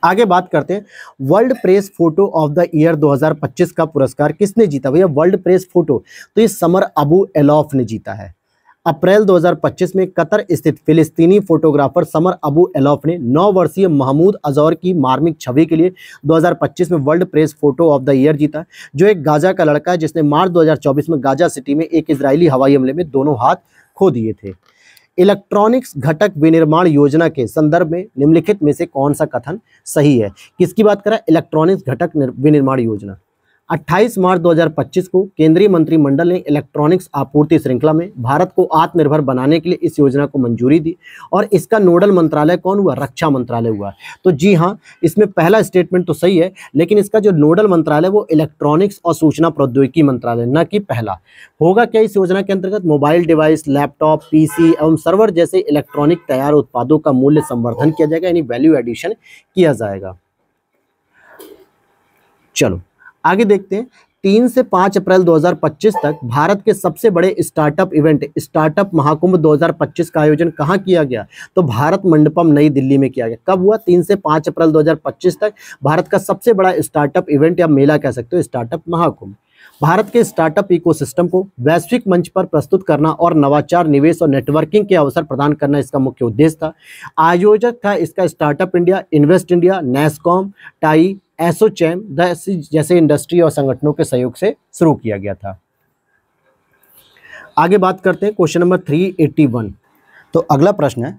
आगे बात करते हैं, world press photo of the year 2025 का पुरस्कार किसने जीता? भैया वर्ल्ड प्रेस फोटो तो ये समर अबू एलॉफ ने जीता है। अप्रैल 2025 में कतर स्थित फिलिस्तीनी फोटोग्राफर समर अबू एलॉफ ने 9 वर्षीय महमूद अजौर की मार्मिक छवि के लिए 2025 में world press photo of the year जीता, जो एक गाजा का लड़का है जिसने मार्च 2024 में गाजा सिटी में एक इजरायली हवाई हमले में दोनों हाथ खो दिए थे। इलेक्ट्रॉनिक्स घटक विनिर्माण योजना के संदर्भ में निम्नलिखित में से कौन सा कथन सही है? किसकी बात करें? इलेक्ट्रॉनिक्स घटक विनिर्माण योजना। 28 मार्च 2025 को केंद्रीय मंत्रिमंडल ने इलेक्ट्रॉनिक्स आपूर्ति श्रृंखला में भारत को आत्मनिर्भर बनाने के लिए इस योजना को मंजूरी दी और इसका नोडल मंत्रालय कौन हुआ? रक्षा मंत्रालय हुआ। तो जी हाँ, इसमें पहला स्टेटमेंट तो सही है, लेकिन इसका जो नोडल मंत्रालय वो इलेक्ट्रॉनिक्स और सूचना प्रौद्योगिकी मंत्रालय, न कि पहला। होगा क्या इस योजना के अंतर्गत? मोबाइल डिवाइस, लैपटॉप, पीसी एवं सर्वर जैसे इलेक्ट्रॉनिक तैयार उत्पादों का मूल्य संवर्धन किया जाएगा, यानी वैल्यू एडिशन किया जाएगा। चलो आगे देखते हैं। 3 से 5 अप्रैल 2025 तक भारत के सबसे बड़े स्टार्टअप इवेंट स्टार्टअप महाकुंभ 2025 का आयोजन कहाँ किया गया? तो भारत मंडपम नई दिल्ली में किया गया। कब हुआ? 3 से 5 अप्रैल 2025 तक भारत का सबसे बड़ा स्टार्टअप इवेंट या मेला कह सकते हो स्टार्टअप महाकुंभ। भारत के स्टार्टअप इकोसिस्टम को वैश्विक मंच पर प्रस्तुत करना और नवाचार, निवेश और नेटवर्किंग के अवसर प्रदान करना इसका मुख्य उद्देश्य था। आयोजक था इसका startup India, invest India, NASSCOM, tie, ASSOCHAM जैसे इंडस्ट्री और संगठनों के सहयोग से शुरू किया गया था। आगे बात करते हैं क्वेश्चन नंबर 381। तो अगला प्रश्न है,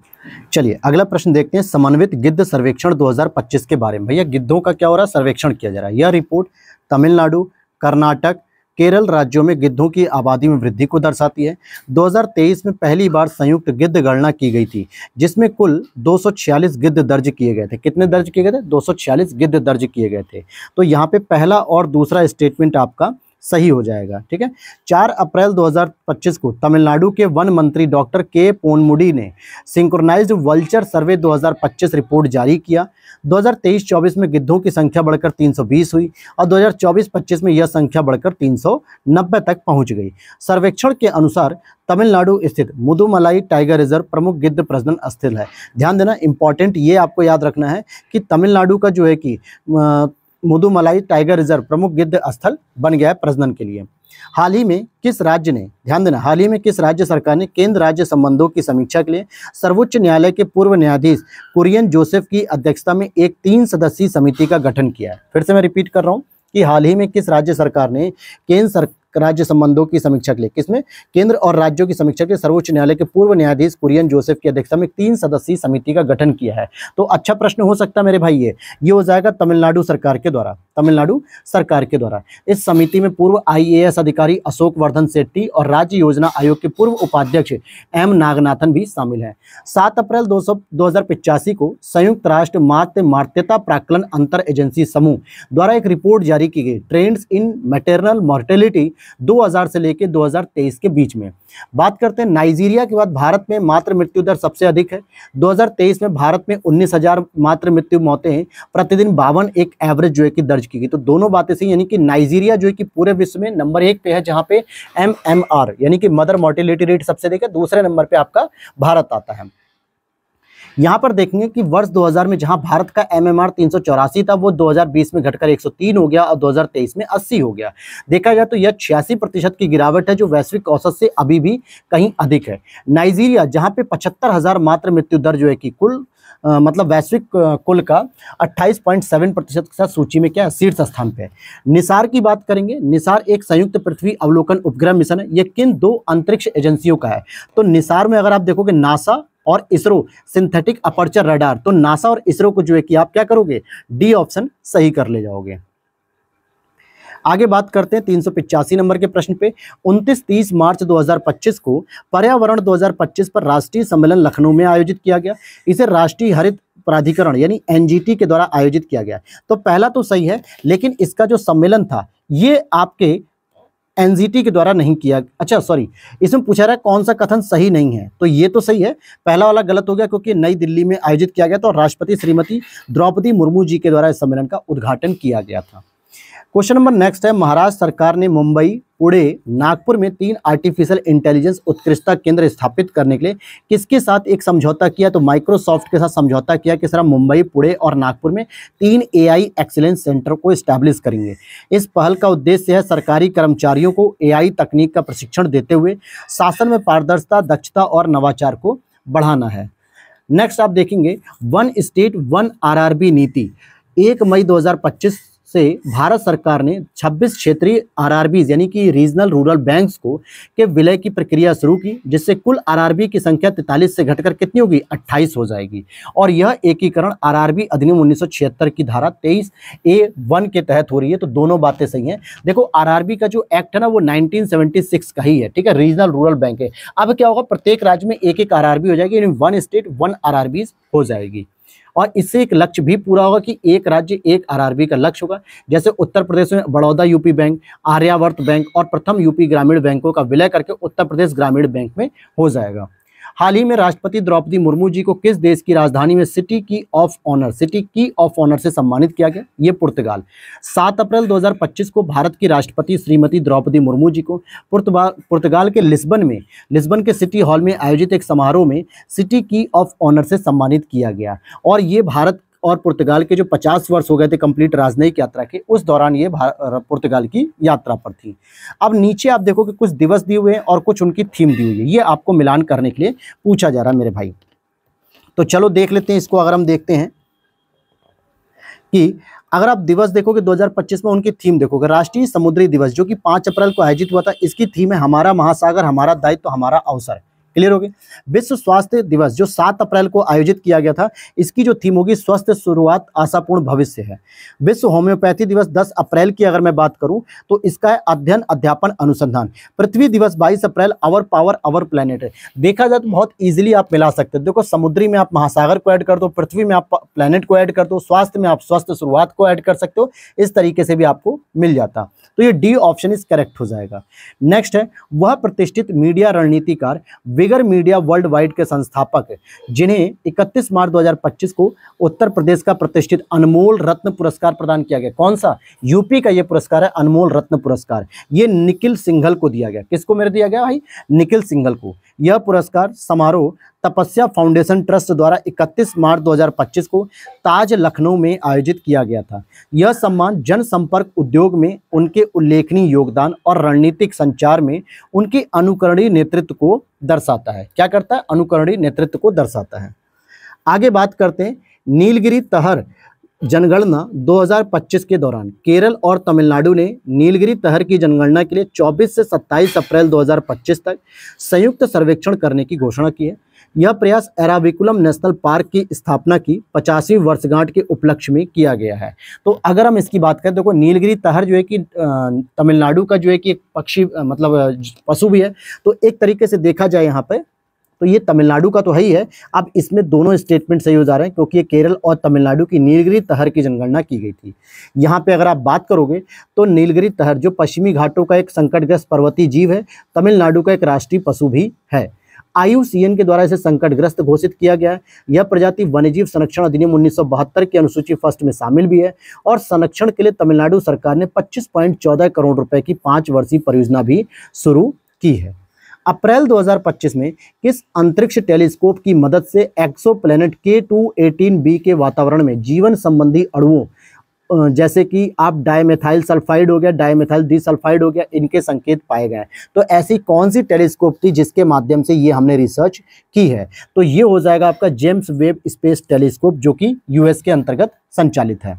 चलिए अगला प्रश्न देखते हैं, समन्वित गिद्ध सर्वेक्षण 2025 के बारे में। भैया गिद्धों का क्या हो रहा है? सर्वेक्षण किया जा रहा है। यह रिपोर्ट तमिलनाडु, कर्नाटक, केरल राज्यों में गिद्धों की आबादी में वृद्धि को दर्शाती है। 2023 में पहली बार संयुक्त गिद्ध गणना की गई थी जिसमें कुल 246 गिद्ध दर्ज किए गए थे। कितने दर्ज किए गए थे? 246 गिद्ध दर्ज किए गए थे। तो यहाँ पे पहला और दूसरा स्टेटमेंट आपका सही हो जाएगा। ठीक है। 4 अप्रैल 2025 को तमिलनाडु के वन मंत्री डॉक्टर के पोनमुडी ने सिंक्रोनाइज्ड वल्चर सर्वे 2025 रिपोर्ट जारी किया। 2023-24 में गिद्धों की संख्या बढ़कर 320 हुई और 2024-25 में यह संख्या बढ़कर 390 तक पहुंच गई। सर्वेक्षण के अनुसार तमिलनाडु स्थित मुदुमलाई टाइगर रिजर्व प्रमुख गिद्ध प्रजनन स्थल है। ध्यान देना, इंपॉर्टेंट ये आपको याद रखना है कि तमिलनाडु का जो है कि मुदुमलाई टाइगर रिजर्व प्रमुख गिद्ध स्थल बन गया है प्रजनन के लिए। हाल ही में किस राज्य ने, ध्यान देना, हाल ही में किस राज्य सरकार ने केंद्र राज्य संबंधों की समीक्षा के लिए सर्वोच्च न्यायालय के पूर्व न्यायाधीश कुरियन जोसेफ की अध्यक्षता में एक 3 सदस्यीय समिति का गठन किया है? फिर से मैं रिपीट कर रहा हूं कि हाल ही में किस राज्य सरकार ने केंद्र राज्य संबंधों की समीक्षा के लिए, किसमें, केंद्र और राज्यों की समीक्षा के लिए सर्वोच्च न्यायालय के पूर्व न्यायाधीश कुरियन जोसेफ की अध्यक्षता में 3 सदस्यीय समिति का गठन किया है। तो अच्छा प्रश्न हो सकता है मेरे भाई, ये हो जाएगा तमिलनाडु सरकार के द्वारा। तमिलनाडु सरकार के द्वारा इस समिति में पूर्व IAS अधिकारी अशोक वर्धन शेट्टी और राज्य योजना आयोग के पूर्व उपाध्यक्ष M नागनाथन भी शामिल हैं। 7 अप्रैल 2085 को संयुक्त राष्ट्र मातृत्व प्राक्कलन अंतर एजेंसी समूह द्वारा एक रिपोर्ट जारी की गई, ट्रेंड्स इन मैटरनल मॉर्टेलिटी 2000 से लेकर 2023 के बीच में। बात करते हैं नाइजीरिया के बाद भारत में मातृ मृत्यु दर सबसे अधिक है। 2023 में भारत में 19,000 मातृ मृत्यु मौतें प्रतिदिन 52 एक एवरेज जो है कि दर्ज की गई। तो दोनों बातें सही, यानी कि नाइजीरिया जो है कि पूरे विश्व में नंबर 1 पे है, जहां पे MMR यानी कि मदर मोर्टेलिटी रेट सबसे अधिक है। दूसरे नंबर पे आपका भारत आता है। यहाँ पर देखेंगे कि वर्ष 2000 में जहां भारत का MMR 384 था, वो 2020 में घटकर 103 हो गया और 2023 में 80 हो गया। देखा जाए तो यह 86% की गिरावट है, जो वैश्विक औसत से अभी भी कहीं अधिक है। नाइजीरिया जहां पे 75,000 मातृ मृत्यु दर जो है कि कुल मतलब वैश्विक कुल का 28.7% के साथ सूची में क्या है, शीर्ष स्थान पे है। निसार की बात करेंगे। निसार एक संयुक्त पृथ्वी अवलोकन उपग्रह मिशन है। ये किन 2 अंतरिक्ष एजेंसियों का है? तो निसार में अगर आप देखोगे नासा और इसरो सिंथेटिक अपर्चर रडार, तो नासा और इसरो को जो है कि आप क्या करोगे, डी ऑप्शन सही कर ले जाओगे। आगे बात करते हैं 385 नंबर के प्रश्न पे। 29-30 मार्च 2025 को पर्यावरण 2025 पर राष्ट्रीय सम्मेलन लखनऊ में आयोजित किया गया। इसे राष्ट्रीय हरित प्राधिकरण यानी NGT के द्वारा आयोजित किया गया। तो पहला तो सही है, लेकिन इसका जो सम्मेलन था ये आपके NGT के द्वारा नहीं किया। अच्छा सॉरी, इसमें पूछा रहा है कौन सा कथन सही नहीं है, तो ये तो सही है, पहला वाला गलत हो गया क्योंकि नई दिल्ली में आयोजित किया गया था और राष्ट्रपति श्रीमती द्रौपदी मुर्मू जी के द्वारा इस सम्मेलन का उद्घाटन किया गया था। क्वेश्चन नंबर नेक्स्ट है, महाराष्ट्र सरकार ने मुंबई, पुणे, नागपुर में 3 आर्टिफिशियल इंटेलिजेंस उत्कृष्टता केंद्र स्थापित करने के लिए किसके साथ एक समझौता किया? तो माइक्रोसॉफ्ट के साथ समझौता किया कि सर मुंबई, पुणे और नागपुर में 3 AI एक्सीलेंस सेंटर को एस्टैब्लिश करेंगे। इस पहल का उद्देश्य है सरकारी कर्मचारियों को AI तकनीक का प्रशिक्षण देते हुए शासन में पारदर्शिता, दक्षता और नवाचार को बढ़ाना है। नेक्स्ट आप देखेंगे, वन स्टेट वन RRB नीति 1 मई 2025 से भारत सरकार ने 26 क्षेत्रीय RRBs यानी कि रीजनल रूरल बैंक्स को के विलय की प्रक्रिया शुरू की, जिससे कुल RRB की संख्या 43 से घटकर कितनी होगी, 28 हो जाएगी। और यह एकीकरण RRB अधिनियम 1976 की धारा 23A(1) के तहत हो रही है। तो दोनों बातें सही हैं। देखो RRB का जो एक्ट है ना वो 1976 का ही है, ठीक है, रीजनल रूरल बैंक है। अब क्या होगा, प्रत्येक राज्य में एक एक RRB हो जाएगी, यानी 1 स्टेट 1 RRBs हो जाएगी। और इससे एक लक्ष्य भी पूरा होगा कि एक राज्य एक RRB का लक्ष्य होगा। जैसे उत्तर प्रदेश में Baroda UP bank, Aryavart bank और प्रथम यूपी ग्रामीण बैंकों का विलय करके उत्तर प्रदेश ग्रामीण बैंक में हो जाएगा। हाल ही में राष्ट्रपति द्रौपदी मुर्मू जी को किस देश की राजधानी में सिटी की ऑफ ऑनर से सम्मानित किया गया? ये पुर्तगाल। 7 अप्रैल 2025 को भारत की राष्ट्रपति श्रीमती द्रौपदी मुर्मू जी को पुर्तगाल के लिस्बन के सिटी हॉल में आयोजित एक समारोह में सिटी की ऑफ ऑनर से सम्मानित किया गया। और ये भारत और पुर्तगाल के जो 50 वर्ष हो गए थे कंप्लीट राजनयिक यात्रा के, उस दौरान ये पुर्तगाल की यात्रा पर थी। अब नीचे आप देखो कि कुछ दिवस दिए हुए हैं और कुछ उनकी थीम दी हुई है, ये आपको मिलान करने के लिए पूछा जा रहा है मेरे भाई। तो चलो देख लेते हैं इसको। अगर हम देखते हैं कि अगर आप दिवस देखोगे 2025 में, उनकी थीम देखोगे, राष्ट्रीय समुद्री दिवस जो कि 5 अप्रैल को आयोजित हुआ था, इसकी थीम है हमारा महासागर, हमारा दायित्व, हमारा अवसर। क्लियर हो गया। विश्व स्वास्थ्य दिवस जो 7 अप्रैल को आयोजित किया गया था, इसकी जो थीम होगी स्वस्थ शुरुआत आशापूर्ण भविष्य है। विश्व होम्योपैथी दिवस 10 अप्रैल की अगर मैं बात करूं तो इसका है अध्ययन अध्यापन अनुसंधान। पृथ्वी दिवस 22 अप्रैल आवर पावर आवर प्लेनेट है। देखा जाए तो बहुत इजीली आप मिला सकते हो। देखो समुद्री में आप महासागर को ऐड कर दो, पृथ्वी में आप प्लेनेट को ऐड कर दो, स्वास्थ्य में आप स्वस्थ शुरुआत को ऐड कर सकते हो, इस तरीके से भी आपको मिल जाता। तो ये डी ऑप्शन इज करेक्ट हो जाएगा। नेक्स्ट है वह प्रतिष्ठित मीडिया रणनीतिकार विगर मीडिया वर्ल्ड वाइड के संस्थापक जिन्हें 31 मार्च 2025 को उत्तर प्रदेश का प्रतिष्ठित अनमोल रत्न पुरस्कार प्रदान किया गया। कौन सा? यूपी का ये पुरस्कार है अनमोल रत्न पुरस्कार। ये निखिल सिंघल को दिया गया। किसको मेरे दिया गया भाई? निखिल सिंघल को। यह पुरस्कार समारोह तपस्या फाउंडेशन ट्रस्ट द्वारा 31 मार्च 2025 को ताज लखनऊ में आयोजित किया गया था। यह सम्मान जनसंपर्क उद्योग में उनके उल्लेखनीय योगदान और रणनीतिक संचार में उनके अनुकरणीय नेतृत्व को दर्शाता है। क्या करता है? अनुकरणीय नेतृत्व को दर्शाता है। आगे बात करते हैं नीलगिरी तहर जनगणना 2025 के दौरान केरल और तमिलनाडु ने नीलगिरी तहर की जनगणना के लिए 24 से 27 अप्रैल 2025 तक संयुक्त सर्वेक्षण करने की घोषणा की है। यह प्रयास एराविकुलम नेशनल पार्क की स्थापना की 50वीं वर्षगांठ के उपलक्ष्य में किया गया है। तो अगर हम इसकी बात करें, देखो नीलगिरी तहर जो है कि तमिलनाडु का जो है कि एक पक्षी मतलब पशु भी है, तो एक तरीके से देखा जाए यहाँ पे तो ये तमिलनाडु का तो है ही है। अब इसमें दोनों स्टेटमेंट सही हो जा रहे हैं क्योंकि ये केरल और तमिलनाडु की नीलगिरी तहर की जनगणना की गई थी। यहाँ पे अगर आप बात करोगे तो नीलगिरी तहर जो पश्चिमी घाटों का एक संकटग्रस्त पर्वतीय जीव है, तमिलनाडु का एक राष्ट्रीय पशु भी है। IUCN के द्वारा इसे संकटग्रस्त घोषित किया गया है। यह प्रजाति वन्यजीव संरक्षण अधिनियम 1972 की अनुसूची फर्स्ट में शामिल भी है और संरक्षण के लिए तमिलनाडु सरकार ने 25.14 करोड़ रुपए की 5 वर्षीय परियोजना भी शुरू की है। अप्रैल 2025 में किस अंतरिक्ष टेलीस्कोप की मदद से एक्सोप्लैनेट K2-18b के वातावरण में जीवन संबंधी अणुओं जैसे कि आप डाइमेथाइल सल्फाइड हो गया, डाइमेथाइल डिसल्फाइड हो गया, इनके संकेत पाए गए? तो ऐसी कौन सी टेलीस्कोप थी जिसके माध्यम से ये हमने रिसर्च की है? तो ये हो जाएगा आपका जेम्स वेब स्पेस टेलीस्कोप जो कि US के अंतर्गत संचालित है।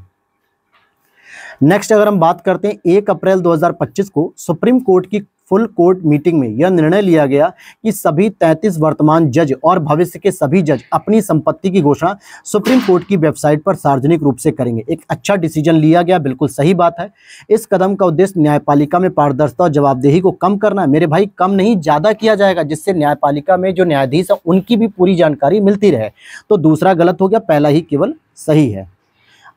नेक्स्ट अगर हम बात करते हैं 1 अप्रैल 2025 को सुप्रीम कोर्ट की फुल कोर्ट मीटिंग में यह निर्णय लिया गया कि सभी 33 वर्तमान जज और भविष्य के सभी जज अपनी संपत्ति की घोषणा सुप्रीम कोर्ट की वेबसाइट पर सार्वजनिक रूप से करेंगे। एक अच्छा डिसीजन लिया गया, बिल्कुल सही बात है। इस कदम का उद्देश्य न्यायपालिका में पारदर्शिता और जवाबदेही को कम करना है। मेरे भाई कम नहीं ज़्यादा किया जाएगा, जिससे न्यायपालिका में जो न्यायाधीश है उनकी भी पूरी जानकारी मिलती रहे। तो दूसरा गलत हो गया, पहला ही केवल सही है।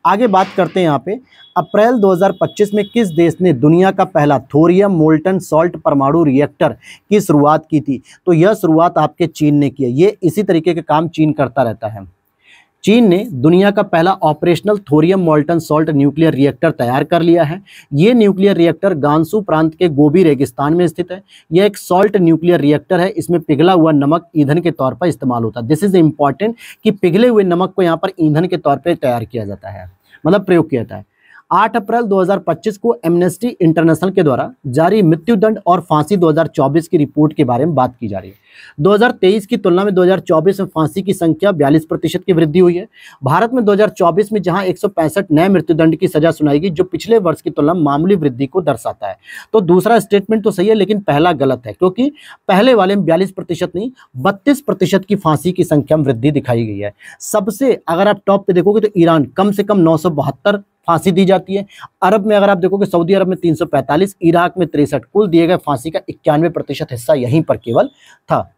आगे बात करते हैं यहाँ पे अप्रैल 2025 में किस देश ने दुनिया का पहला थोरियम मोल्टन सॉल्ट परमाणु रिएक्टर की शुरुआत की थी? तो यह शुरुआत आपके चीन ने की है। ये इसी तरीके के काम चीन करता रहता है। चीन ने दुनिया का पहला operational thorium molten salt nuclear reactor तैयार कर लिया है। ये न्यूक्लियर रिएक्टर गांसू प्रांत के गोबी रेगिस्तान में स्थित है। यह एक सॉल्ट न्यूक्लियर रिएक्टर है। इसमें पिघला हुआ नमक ईंधन के तौर पर इस्तेमाल होता है। दिस इज इम्पॉर्टेंट कि पिघले हुए नमक को यहाँ पर ईंधन के तौर पर तैयार किया जाता है, मतलब प्रयोग किया जाता है। 8 अप्रैल 2025 को एमनेस्टी इंटरनेशनल के द्वारा जारी मृत्युदंड और फांसी 2024 की रिपोर्ट के बारे में बात की जा रही है। 2023 की तुलना में 2024 में फांसी की संख्या 42% की वृद्धि हुई है। भारत में 2024 में जहां 165 नए मृत्युदंड की सजा सुनाई गई, जो पिछले वर्ष की तुलना में मामूली वृद्धि को दर्शाता है। तो दूसरा स्टेटमेंट तो सही है, लेकिन पहला गलत है, क्योंकि पहले वाले में 42% नहीं 32% की फांसी की संख्या में वृद्धि दिखाई गई है। सबसे अगर आप टॉप पे देखोगे तो ईरान कम से कम 972 फांसी दी जाती है। अरब में अगर आप देखोगे सऊदी अरब में 345, इराक में 63, कुल दिए गए फांसी का 91% हिस्सा यहीं पर केवल था।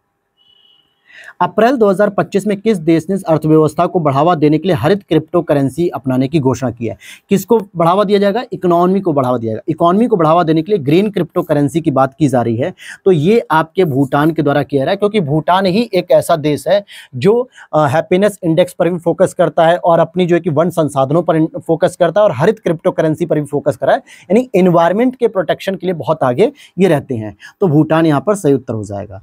अप्रैल 2025 में किस देश ने अर्थव्यवस्था को बढ़ावा देने के लिए हरित क्रिप्टो करेंसी अपनाने की घोषणा की है? किसको बढ़ावा दिया जाएगा? इकोनॉमी को बढ़ावा दिया जाएगा। इकोनॉमी को बढ़ावा देने के लिए ग्रीन क्रिप्टो करेंसी की बात की जा रही है। तो ये आपके भूटान के द्वारा किया रहा है, क्योंकि भूटान ही एक ऐसा देश है जो हैप्पीनेस इंडेक्स पर भी फोकस करता है और अपनी जो है कि वन संसाधनों पर फोकस करता है और हरित क्रिप्टो करेंसी पर भी फोकस कर रहा है, यानी एनवायरमेंट के प्रोटेक्शन के लिए बहुत आगे ये रहते हैं। तो भूटान यहाँ पर सही उत्तर हो जाएगा।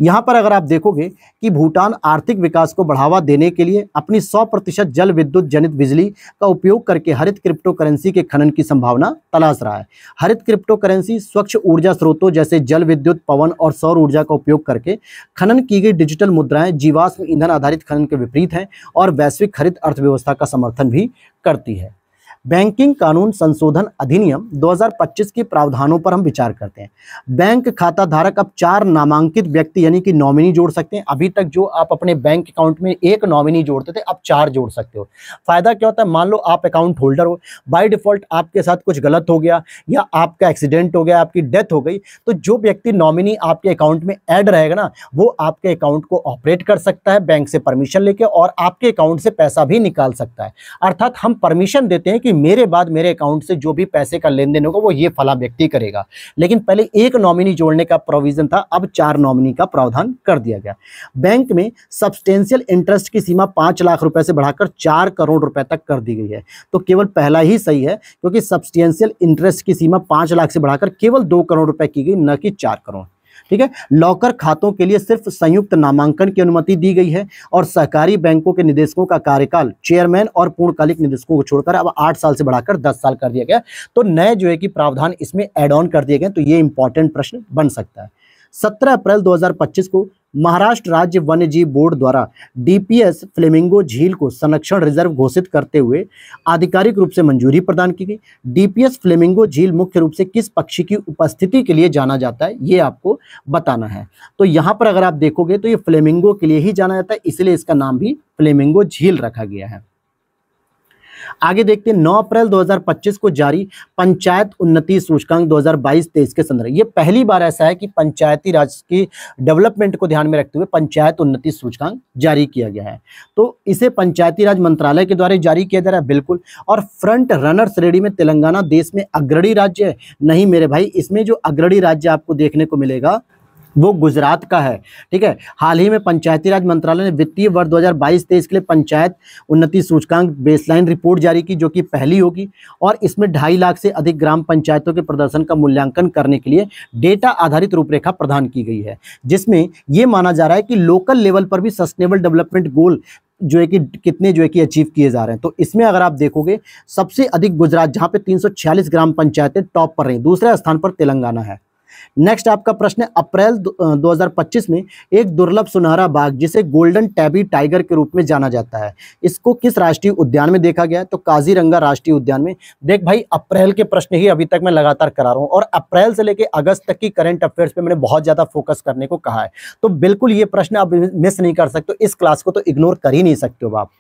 यहाँ पर अगर आप देखोगे कि भूटान आर्थिक विकास को बढ़ावा देने के लिए अपनी 100% जल विद्युत जनित बिजली का उपयोग करके हरित क्रिप्टो करेंसी के खनन की संभावना तलाश रहा है। हरित क्रिप्टो करेंसी स्वच्छ ऊर्जा स्रोतों जैसे जल विद्युत, पवन और सौर ऊर्जा का उपयोग करके खनन की गई डिजिटल मुद्राएं जीवाश्म ईंधन आधारित खनन के विपरीत हैं और वैश्विक हरित अर्थव्यवस्था का समर्थन भी करती है। बैंकिंग कानून संशोधन अधिनियम 2025 के प्रावधानों पर हम विचार करते हैं। बैंक खाता धारक अब 4 नामांकित व्यक्ति यानी कि नॉमिनी जोड़ सकते हैं। अभी तक जो आप अपने बैंक अकाउंट में 1 नॉमिनी जोड़ते थे, अब 4 जोड़ सकते हो। फायदा क्या होता है, मान लो आप अकाउंट होल्डर हो, बाय डिफॉल्ट आपके साथ कुछ गलत हो गया या आपका एक्सीडेंट हो गया, आपकी डेथ हो गई, तो जो व्यक्ति नॉमिनी आपके अकाउंट में ऐड रहेगा ना, वो आपके अकाउंट को ऑपरेट कर सकता है बैंक से परमिशन लेके, और आपके अकाउंट से पैसा भी निकाल सकता है। अर्थात हम परमिशन देते हैं कि मेरे बाद मेरे अकाउंट से जो भी पैसे का लेन देन होगा वो ये फला व्यक्ति करेगा। लेकिन पहले 1 नॉमिनी जोड़ने का प्रोविजन था, अब 4 नॉमिनी का प्रावधान कर दिया गया। बैंक में सब्सटेंशियल इंटरेस्ट की सीमा 5 लाख रुपए से बढ़ाकर 4 करोड़ रुपए तक कर दी गई है। तो केवल पहला ही सही है, क्योंकि सब्सटेंशियल इंटरेस्ट की सीमा 5 लाख से बढ़ाकर केवल 2 करोड़ रुपए की गई, न कि 4 करोड़। ठीक है। लॉकर खातों के लिए सिर्फ संयुक्त नामांकन की अनुमति दी गई है, और सहकारी बैंकों के निदेशकों का कार्यकाल चेयरमैन और पूर्णकालिक निदेशकों को छोड़कर अब 8 साल से बढ़ाकर 10 साल कर दिया गया। तो नए जो है कि प्रावधान इसमें ऐड ऑन कर दिए गए। तो ये इंपॉर्टेंट प्रश्न बन सकता है। 17 अप्रैल 2025 को महाराष्ट्र राज्य वन्यजीव बोर्ड द्वारा डीपीएस फ्लेमिंगो झील को संरक्षण रिजर्व घोषित करते हुए आधिकारिक रूप से मंजूरी प्रदान की गई। डीपीएस फ्लेमिंगो झील मुख्य रूप से किस पक्षी की उपस्थिति के लिए जाना जाता है, ये आपको बताना है। तो यहाँ पर अगर आप देखोगे तो ये फ्लेमिंगो के लिए ही जाना जाता है, इसलिए इसका नाम भी फ्लेमिंगो झील रखा गया है। आगे देखते हैं 9 अप्रैल 2025 को जारी पंचायत उन्नति सूचकांक 2022-23 के संदर्भ। ये पहली बार ऐसा है कि पंचायती राज की डेवलपमेंट को ध्यान में रखते हुए पंचायत उन्नति सूचकांक जारी किया गया है। तो इसे पंचायती राज मंत्रालय के द्वारा जारी किया जा रहा है, बिल्कुल। और फ्रंट रनर श्रेणी में तेलंगाना देश में अग्रणी राज्य है? नहीं मेरे भाई, इसमें जो अग्रणी राज्य आपको देखने को मिलेगा वो गुजरात का है। ठीक है। हाल ही में पंचायती राज मंत्रालय ने वित्तीय वर्ष 2022-23 के लिए पंचायत उन्नति सूचकांक बेसलाइन रिपोर्ट जारी की, जो कि पहली होगी, और इसमें 2.5 लाख से अधिक ग्राम पंचायतों के प्रदर्शन का मूल्यांकन करने के लिए डेटा आधारित रूपरेखा प्रदान की गई है, जिसमें यह माना जा रहा है कि लोकल लेवल पर भी सस्टेनेबल डेवलपमेंट गोल जो है कि कितने जो है कि अचीव किए जा रहे हैं। तो इसमें अगर आप देखोगे सबसे अधिक गुजरात, जहां पे 346 ग्राम पंचायतें टॉप पर रही, दूसरे स्थान पर तेलंगाना है। नेक्स्ट आपका प्रश्न है, अप्रैल 2025 में एक दुर्लभ सुनहरा बाघ जिसे गोल्डन टैबी टाइगर के रूप में जाना जाता है, इसको किस राष्ट्रीय उद्यान में देखा गया है? तो काजीरंगा राष्ट्रीय उद्यान में। देख भाई, अप्रैल के प्रश्न ही अभी तक मैं लगातार करा रहा हूं, और अप्रैल से लेकर अगस्त तक की करंट अफेयर्स पे मैंने बहुत ज्यादा फोकस करने को कहा है। तो बिल्कुल ये प्रश्न आप मिस नहीं कर सकते, इस क्लास को तो इग्नोर कर ही नहीं सकते हो आप।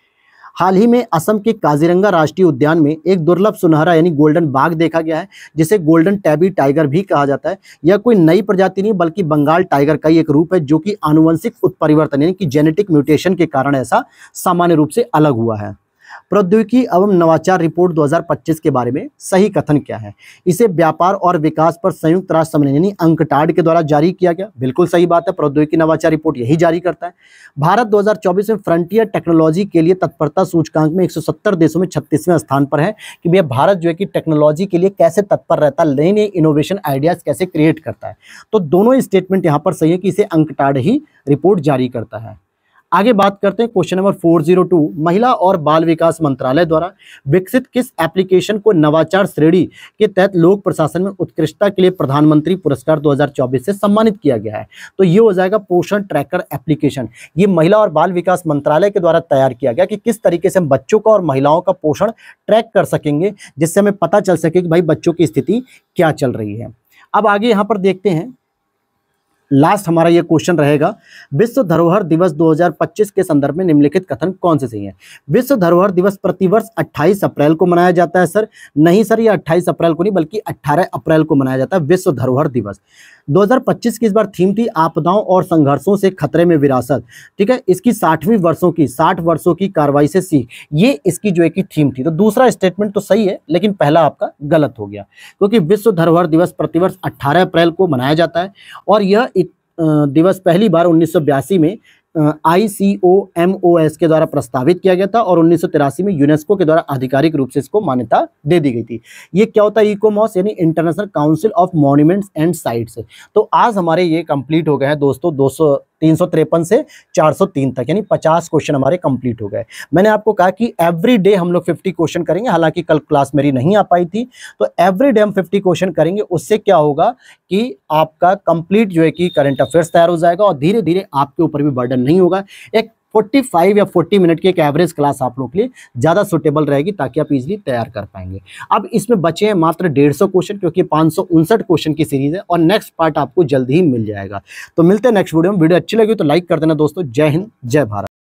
हाल ही में असम के काजीरंगा राष्ट्रीय उद्यान में एक दुर्लभ सुनहरा यानी गोल्डन बाघ देखा गया है, जिसे गोल्डन टैबी टाइगर भी कहा जाता है। यह कोई नई प्रजाति नहीं बल्कि बंगाल टाइगर का ही एक रूप है, जो कि आनुवंशिक उत्परिवर्तन यानी कि जेनेटिक म्यूटेशन के कारण ऐसा सामान्य रूप से अलग हुआ है। प्रौद्योगिकी एवं नवाचार रिपोर्ट 2025 के बारे में सही कथन क्या है? इसे व्यापार और विकास पर संयुक्त राष्ट्र सम्मेलन यानी अंकटाड के द्वारा जारी किया गया। बिल्कुल सही बात है, प्रौद्योगिकी नवाचार रिपोर्ट यही जारी करता है। भारत 2024 में फ्रंटियर टेक्नोलॉजी के लिए तत्परता सूचकांक में 170 देशों में 36वें स्थान पर है, कि भैया भारत जो है कि टेक्नोलॉजी के लिए कैसे तत्पर रहता है, नई नई इनोवेशन आइडियाज कैसे क्रिएट करता है। तो दोनों स्टेटमेंट यहाँ पर सही है कि इसे अंकटाड ही रिपोर्ट जारी करता है। आगे बात करते हैं क्वेश्चन नंबर 402, महिला और बाल विकास मंत्रालय द्वारा विकसित किस एप्लीकेशन को नवाचार श्रेणी के तहत लोक प्रशासन में उत्कृष्टता के लिए प्रधानमंत्री पुरस्कार 2024 से सम्मानित किया गया है? तो ये हो जाएगा पोषण ट्रैकर एप्लीकेशन। ये महिला और बाल विकास मंत्रालय के द्वारा तैयार किया गया कि किस तरीके से हम बच्चों का और महिलाओं का पोषण ट्रैक कर सकेंगे, जिससे हमें पता चल सके कि भाई बच्चों की स्थिति क्या चल रही है। अब आगे यहाँ पर देखते हैं, लास्ट हमारा ये क्वेश्चन रहेगा, विश्व धरोहर दिवस 2025 के संदर्भ में निम्नलिखित कथन कौन से सही है? विश्व धरोहर दिवस प्रतिवर्ष 28 अप्रैल को मनाया जाता है सर। नहीं सर, ये 28 अप्रैल को नहीं बल्कि 18 अप्रैल को मनाया जाता है विश्व धरोहर दिवस। 2025 की इस बार थीम थी आपदाओं और संघर्षों से खतरे में विरासत। ठीक है, इसकी 60 वर्षों की कार्रवाई से सीख, ये इसकी जो है कि थीम थी। तो दूसरा स्टेटमेंट तो सही है, लेकिन पहला आपका गलत हो गया, क्योंकि विश्व धरोहर दिवस प्रतिवर्ष 18 अप्रैल को मनाया जाता है, और यह दिवस पहली बार 1982 में ICOMOS के द्वारा प्रस्तावित किया गया था, और 1983 में यूनेस्को के द्वारा आधिकारिक रूप से इसको मान्यता दे दी गई थी। ये क्या होता है इकोमॉस यानी international council of monuments and sites. तो आज हमारे ये कंप्लीट हो गए हैं दोस्तों, 353 से 403 तक, यानी 50 क्वेश्चन हमारे कंप्लीट हो गए। मैंने आपको कहा कि एवरी डे हम लोग 50 क्वेश्चन करेंगे, हालांकि कल क्लास मेरी नहीं आ पाई थी, तो एवरी डे हम 50 क्वेश्चन करेंगे। उससे क्या होगा कि आपका कंप्लीट जो है कि करंट अफेयर्स तैयार हो जाएगा, और धीरे धीरे आपके ऊपर भी बर्डन नहीं होगा। एक 45 या 40 मिनट की एक एवरेज क्लास आप लोग के लिए ज़्यादा सुटेबल रहेगी, ताकि आप इजीली तैयार कर पाएंगे। अब इसमें बचे हैं मात्र 150 क्वेश्चन, क्योंकि 559 क्वेश्चन की सीरीज है और नेक्स्ट पार्ट आपको जल्दी ही मिल जाएगा। तो मिलते हैं नेक्स्ट वीडियो में। वीडियो अच्छी लगी तो लाइक कर देना दोस्तों। जय हिंद, जय भारत।